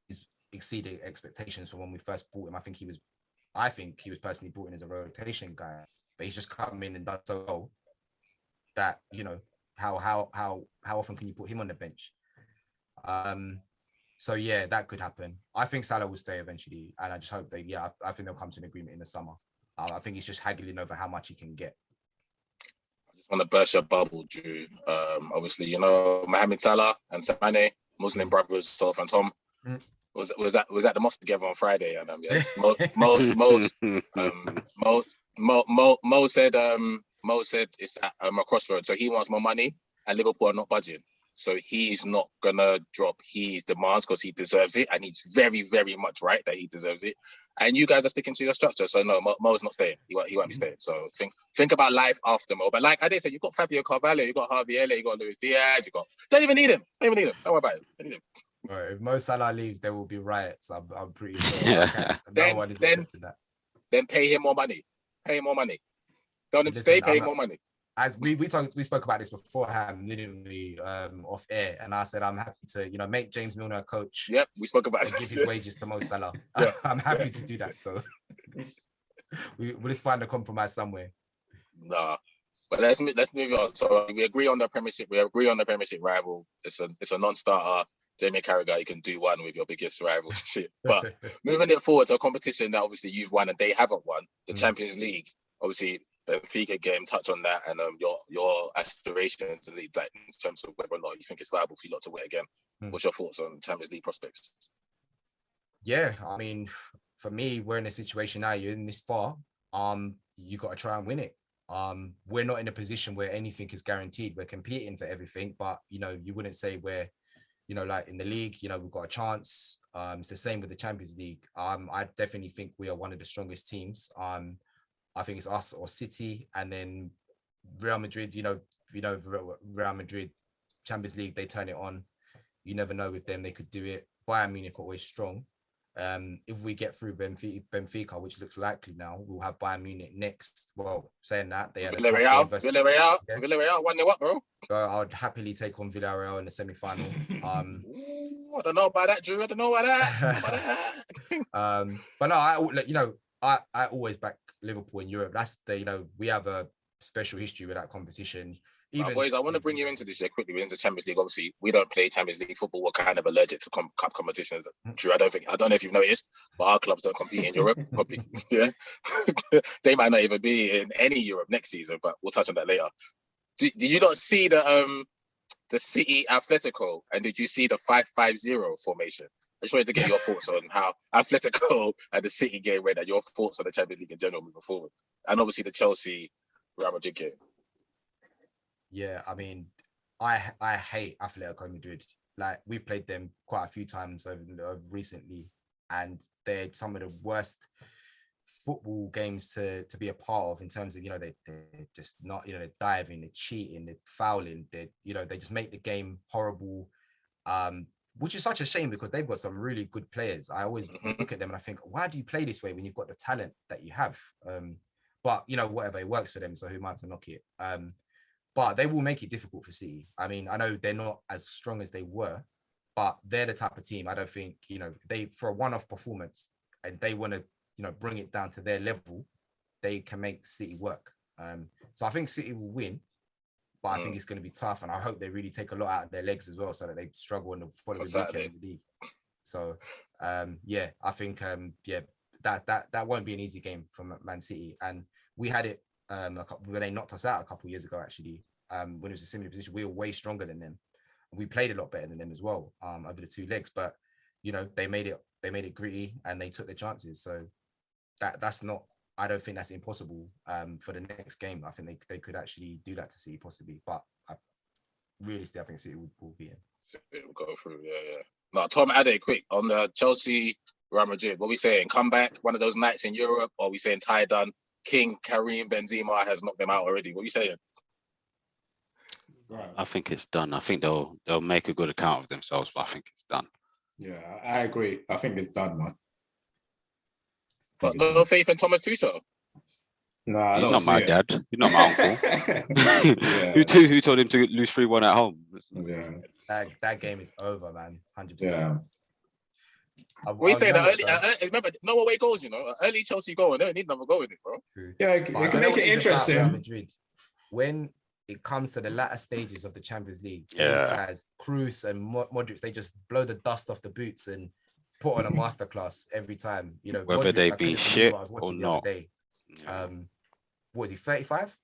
He's exceeded expectations from when we first bought him. I think he was personally brought in as a rotation guy, but he's just come in and done so well that, how often can you put him on the bench? So yeah, that could happen. I think Salah will stay eventually, and I just hope I think they'll come to an agreement in the summer. I think he's just haggling over how much he can get. I just want to burst your bubble, Drew. Obviously, Mohamed Salah and Mane, Muslim brothers, Soph and Tom, was at the mosque together on Friday, and Mo said it's at a crossroad, so he wants more money, and Liverpool are not budging. So he's not gonna drop his demands because he deserves it, and he's very, very much right that he deserves it. And you guys are sticking to your structure, so no, Mo's not staying. He won't be staying. So think about life after Mo. But like I did say, you got Fabio Carvalho, you got Harvey Elliott, you got Luis Diaz, don't even need him. Don't worry about it. Don't need him. Right, if Mo Salah leaves, there will be riots. I'm pretty sure. No one is accepting that. Then pay him more money. Don't stay. Pay him more money. as we spoke about this beforehand, didn't we? Off air, and I said I'm happy to make James Milner a coach. Yep, we spoke about and this. Give his wages to Mo Salah. Yeah. I'm happy to do that. So we'll just find a compromise somewhere. Nah, but let's move on. So we agree on the Premiership. We agree on the Premiership rival. It's a non-starter. Jamie Carragher, you can do one with your biggest rival. Shit. But moving it forward to a competition that obviously you've won and they haven't won, the Champions League. Obviously, the Benfica game, touch on that, and your aspirations and like in terms of whether or not you think it's viable for you lot to win again. What's your thoughts on Champions League prospects? Yeah, I mean, for me, we're in a situation now. You're in this far. You got to try and win it. We're not in a position where anything is guaranteed. We're competing for everything, but you wouldn't say we're, like in the league, we've got a chance. It's the same with the Champions League. I definitely think we are one of the strongest teams. I think it's us or City, and then Real Madrid. Real Madrid Champions League, they turn it on. You never know with them; they could do it. Bayern Munich are always strong. If we get through Benfica, which looks likely now, we'll have Bayern Munich next. Well, saying that, they had Villarreal 1-0 up, bro. I would happily take on Villarreal in the semi-final. I don't know about that, Drew. I don't know about that. But no, I always back Liverpool in Europe. That's we have a special history with that competition. Boys, I want to bring you into this here quickly. Into Champions League. Obviously, we don't play Champions League football. We're kind of allergic to cup competitions. True, I don't know if you've noticed, but our clubs don't compete in Europe. Probably, yeah. They might not even be in any Europe next season, but we'll touch on that later. Did you not see the City Atletico, and did you see the 5-5-0 formation? I just wanted to get your thoughts on how Atletico and the City game went, and your thoughts on the Champions League in general moving forward, and obviously the Chelsea Real Madrid game. Yeah, I mean, I hate Atletico Madrid. Like, we've played them quite a few times over recently, and they're some of the worst football games to be a part of in terms of, they're just not, they're diving, they're cheating, they're fouling, they just make the game horrible, which is such a shame because they've got some really good players. I always look at them and I think, why do you play this way when you've got the talent that you have? But, whatever, it works for them, so who am I to knock it? But they will make it difficult for City. I mean, I know they're not as strong as they were, but they're the type of team, I don't think, they, for a one-off performance, and they want to, bring it down to their level, they can make City work. So I think City will win, but I think it's going to be tough, and I hope they really take a lot out of their legs as well, so that they struggle in the following weekend in the league. So, I think, that won't be an easy game for Man City, and we had it when they knocked us out a couple of years ago, actually, when it was a similar position. We were way stronger than them. We played a lot better than them as well over the two legs, but they made it gritty and they took their chances. So that's not, I don't think that's impossible for the next game. I think they could actually do that to City possibly, but realistically, I think City will be in. It will go through, yeah. Now, Tom Ade, quick on the Chelsea Real Madrid. What are we saying? Come back, one of those nights in Europe, or are we saying tie done? King Karim Benzema has knocked them out already. What are you saying? Right. I think it's done. I think they'll make a good account of themselves, but I think it's done. Yeah, I agree. I think it's done, man. But no faith in Thomas Tuchel? No, I He's don't not my see it. dad. He's not my uncle. Yeah. Who told him to lose 3-1 at home? Yeah. That game is over, man. 100%. Yeah. What are you saying? Remember, no away goals, an early Chelsea goal, and they don't need another goal in it, bro. Yeah, it can make it interesting. Real Madrid, when it comes to the latter stages of the Champions League, Yeah. those guys, Kroos and Modric, they just blow the dust off the boots and put on a masterclass every time. Whether Modric, they I be couldn't believe shit what I was or watching the not. other day. What was he, 35?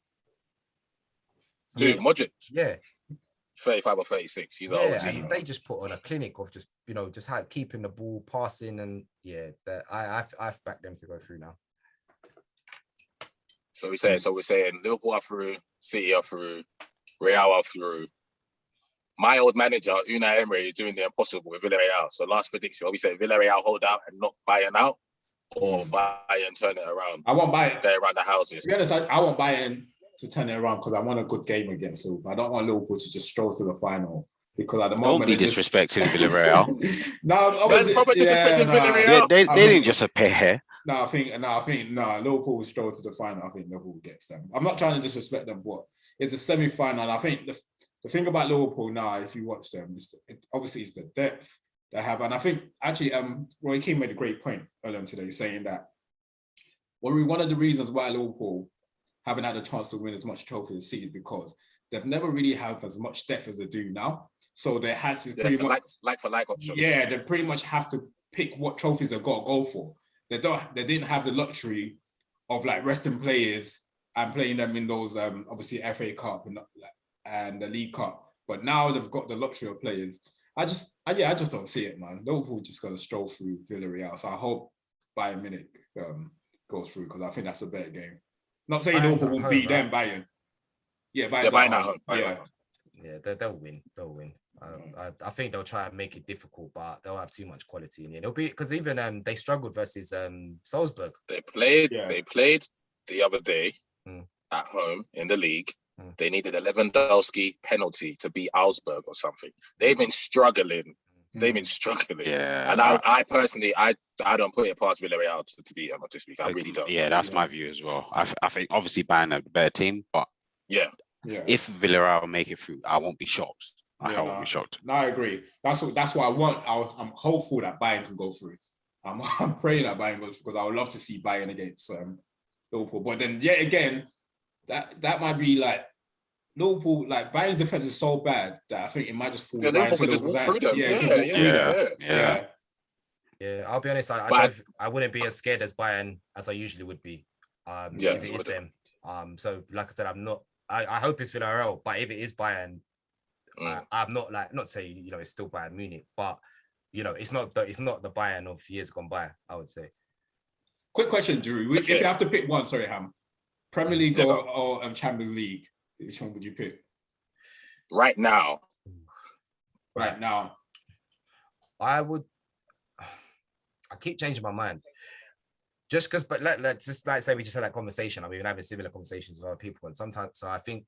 Dude, Modric, Yeah. 35 or 36. He's an OG. And they just put on a clinic of just keeping the ball, passing, and I've backed them to go through now. So we're saying Liverpool are through, City are through, Real are through. My old manager, Unai Emery, is doing the impossible with Villarreal. So last prediction, what we say, Villarreal hold out and knock Bayern out, or Bayern turn it around? I want Bayern. They're around the houses. To be honest, I want Bayern to turn it around because I want a good game against Liverpool. I don't want Liverpool to just stroll to the final because at the Don't moment be disrespecting Villarreal. That's proper disrespecting Villarreal. They didn't just appear. I think Liverpool will stroll to the final. I think Liverpool gets them. I'm not trying to disrespect them, but it's a semi-final. I think the thing about Liverpool now, if you watch them, obviously it's the depth they have. And I think actually, Roy Keane made a great point earlier today, saying that one of the reasons why Liverpool haven't had a chance to win as much trophies as City is because they've never really had as much depth as they do now. So they had to pretty much like for like options. Yeah, they pretty much have to pick what trophies they've got to go for. They didn't have the luxury of like resting players and playing them in those obviously FA Cup and the League Cup. But now they've got the luxury of players. I just don't see it, man. Liverpool just got to stroll through Villarreal. So I hope Bayern Munich goes through because I think that's a better game. Not saying Liverpool will beat them, Bayern. Yeah, Bayern at home. Yeah, they'll win. They'll win. I think they'll try and make it difficult, but they'll have too much quality in it. It'll be because even they struggled versus Salzburg. They played the other day at home in the league. They needed a Lewandowski penalty to beat Augsburg or something. They've been struggling. Yeah. And I personally, I don't put it past Villarreal to beat them this week. I really don't. Yeah, that's my view as well. I think obviously Bayern are the better team, but if Villarreal make it through, I won't be shocked. I won't be shocked. No, I agree. That's what I want. I'm hopeful that Bayern can go through. I'm praying that Bayern goes because I would love to see Bayern against Liverpool. But then yet again, that might be like Liverpool, like Bayern's defense is so bad that I think it might just fall. Liverpool can just walk through them. Yeah, I'll be honest. I wouldn't be as scared as Bayern as I usually would be. If it is them. So like I said, I'm not. I hope it's Villarreal, but if it is Bayern, I'm not saying it's still Bayern Munich, but it's not the Bayern of years gone by. I would say. Quick question, Drew. If you have to pick one, sorry, Ham, Premier League or Champions League, which one would you pick? Right now. I would. I keep changing my mind. Just because, but let's just like say we just had that conversation. We've been having similar conversations with other people, and sometimes, so I think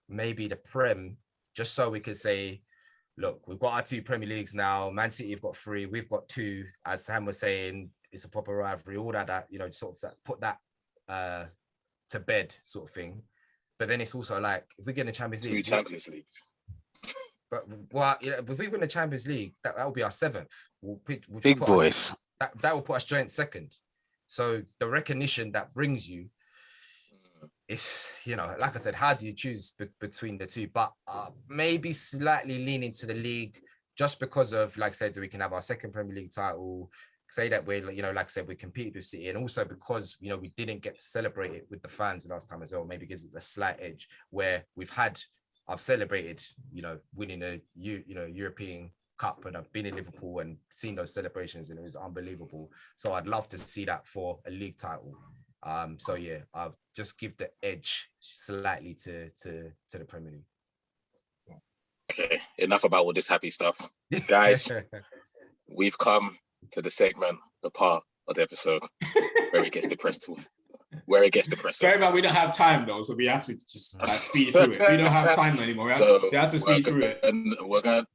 maybe the Prem, just so we could say, look, we've got our 2 Premier Leagues now. Man City have got 3, we've got 2. As Sam was saying, it's a proper rivalry. All that sort of put that to bed, sort of thing. But then it's also like if we get in the Champions League, 2 Champions Leagues. But if we win the Champions League, that will be our 7th. Big boys. That will put us joint second. So the recognition that brings you is, like I said, how do you choose between the 2? But maybe slightly leaning to the league just because of, like I said, we can have our 2nd Premier League title. Say that we're, like I said, we competed with City, and also because we didn't get to celebrate it with the fans last time as well. Maybe gives it a slight edge where I've celebrated, winning a European Cup, and I've been in Liverpool and seen those celebrations, and it was unbelievable. So I'd love to see that for a league title. So yeah, I'll just give the edge slightly to the Premier League. Okay, enough about all this happy stuff, guys. We've come to the segment, the part of the episode where it gets depressing. Very bad. We don't have time though, so we have to just speed through it. We don't have time anymore. We have to speed through it.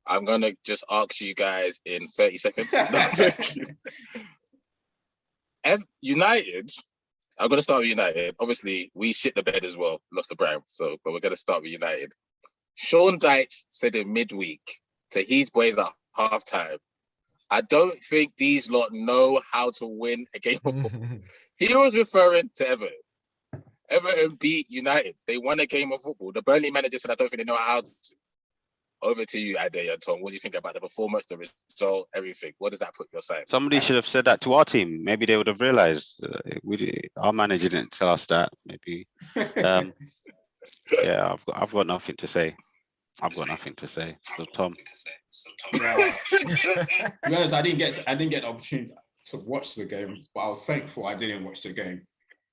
I'm gonna just ask you guys in 30 seconds. United. I'm gonna start with United. Obviously, we shit the bed as well, lost the Brighton. But we're gonna start with United. Sean Dyche said in midweek to his boys at halftime, I don't think these lot know how to win a game of football. He was referring to Everton. Everton beat United. They won a game of football. The Burnley manager said, I don't think they know how to. Over to you, Ade and Tom. What do you think about the performance, the result, everything? What does that put your side? Somebody should have said that to our team. Maybe they would have realised. Our manager didn't tell us that. Maybe. Yeah, I've got nothing to say. So Tom. To be honest, I didn't get the opportunity to watch the game, but I was thankful I didn't watch the game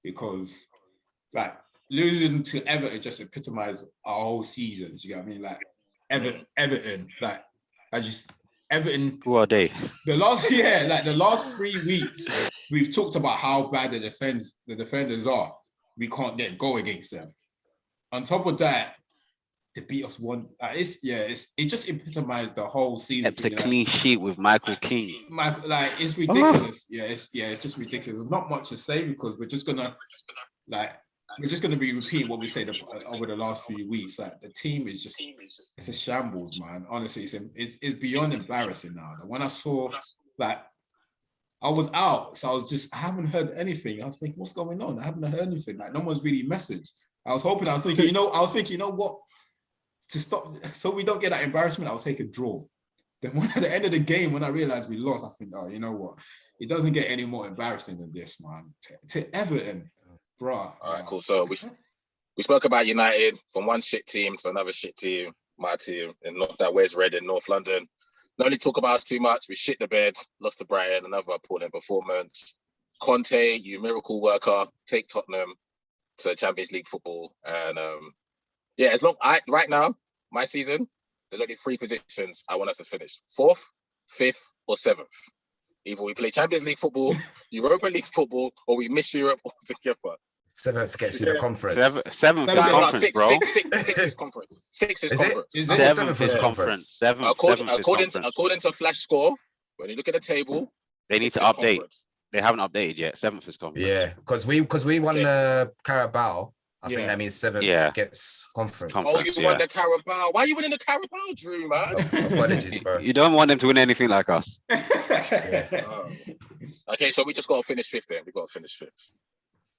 because, like, losing to Everton just epitomized our whole season. Do you get what I mean? Like, Everton, like, Everton. Who are they? The last 3 weeks, we've talked about how bad the defenders are. We can't get goal against them. On top of that, they beat us one. It just epitomized the whole season. It's a clean sheet with Michael King. It's ridiculous. It's just ridiculous. There's not much to say because we're just gonna we're just going to be repeating what we said over the last few weeks. Like the team is just, it's a shambles, man. Honestly, it's beyond embarrassing now. When I saw, like, I was out, so I haven't heard anything. I was thinking, what's going on? I haven't heard anything. Like, no one's really messaged. I was thinking, you know what? To stop, so we don't get that embarrassment, I'll take a draw. Then when at the end of the game, when I realized we lost, I think, oh, you know what? It doesn't get any more embarrassing than this, man. To Everton, bro. All right, cool. So we spoke about United from one shit team to another shit team, my team, and not that where's Red in North London. No really talk about us too much. We shit the bed, lost to Brighton, another appalling performance. Conte, you miracle worker, take Tottenham to Champions League football. And right now, my season, there's only 3 positions I want us to finish: 4th, 5th, or 7th. Either we play Champions League football, Europa League football, or we miss Europe altogether. 7th gets you the conference. 7th is conference, bro. 6 is conference. 6 is conference. 7th is conference. 7th. According to Flash Score, when you look at the table, they need to update. Conference. They haven't updated yet. 7th is conference. Yeah, because we won the Carabao. I think that means 7th gets conference. Oh, you won the Carabao. Why are you winning the Carabao, Drew, man? Apologies, bro. You don't want them to win anything like us. Okay, so we just got to finish 5th then. We got to finish 5th.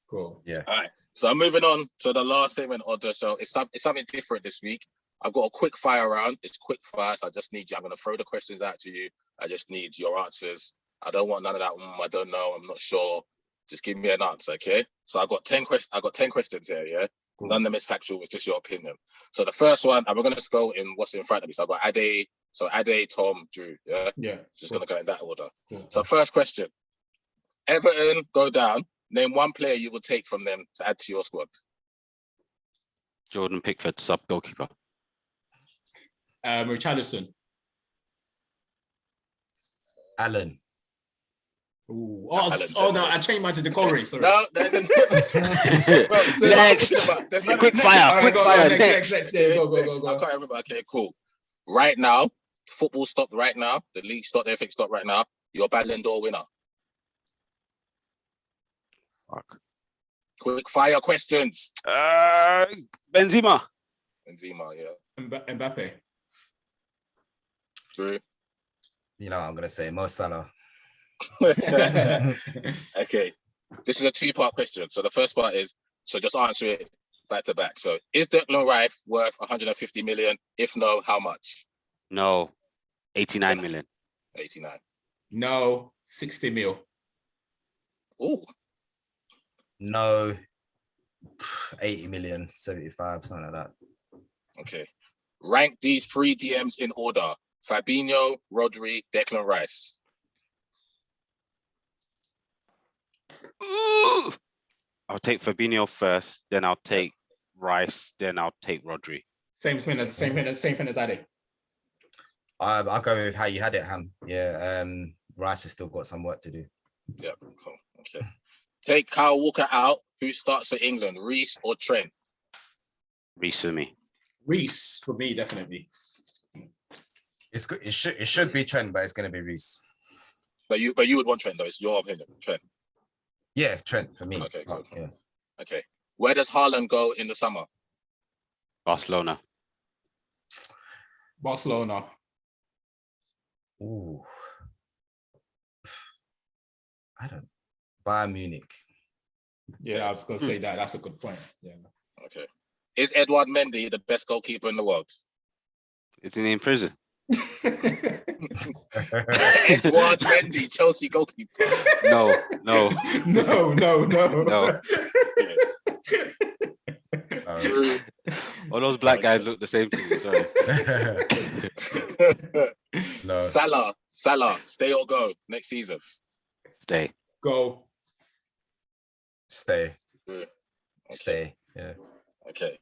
Cool. Yeah. All right. So I'm moving on to the last segment of the show. It's something different this week. I've got a quick fire round. It's quick fire. So I just need you. I'm going to throw the questions out to you. I just need your answers. I don't want none of that. I don't know. I'm not sure. Just give me an answer, okay? So I got 10 questions here, yeah? Cool. None of them is factual, it's just your opinion. So the first one, and we're gonna just go in what's in front of me. So I've got Ade, Tom, Drew, yeah? Yeah. Just gonna go in that order. Cool. So first question. Everton go down. Name one player you will take from them to add to your squad. Jordan Pickford, sub goalkeeper. Richarlison. Alan. Ooh. No, I changed mine to Decore. Sorry. No, next. Quick fire. Next. Yeah, go. I can't remember. Okay, cool. Right now, football stopped right now. The league stopped, everything stopped right now. You're a Ballon d'Or winner. Fuck. Quick fire questions. Benzema, yeah. Mbappe. True. You know what I'm going to say? Mo Salah. Okay, this is a 2-part question. So the first part is, so just answer it back to back. So is Declan Rice worth 150 million? If no, how much? No, 89 million. 89. No, 60 mil. Ooh. No, 80 million, 75, something like that. Okay. Rank these 3 DMs in order: Fabinho, Rodri, Declan Rice. Ooh. I'll take Fabinho first, then I'll take Rice, then I'll take Rodri. Same thing as Ade. I'll go with how you had it, Ham. Yeah, Rice has still got some work to do. Yeah, cool. Okay. Take Kyle Walker out. Who starts for England, Reece or Trent? Reece for me. Reece for me, definitely. It's good. It should be Trent, but it's going to be Reece. But you would want Trent though. It's your opinion, Trent. Yeah, Trent for me. Okay, cool. Yeah. Okay. Where does Haaland go in the summer? Barcelona. Ooh. Bayern Munich. Yeah, I was going to say that. That's a good point. Yeah. Okay. Is Edouard Mendy the best goalkeeper in the world? Isn't he in prison? Edouard Mendy, Chelsea goalkeeper. No. True. All those black guys look the same to me. Sorry. No. Salah, stay or go next season? Stay. Go. Stay. Okay. Stay. Yeah. Okay.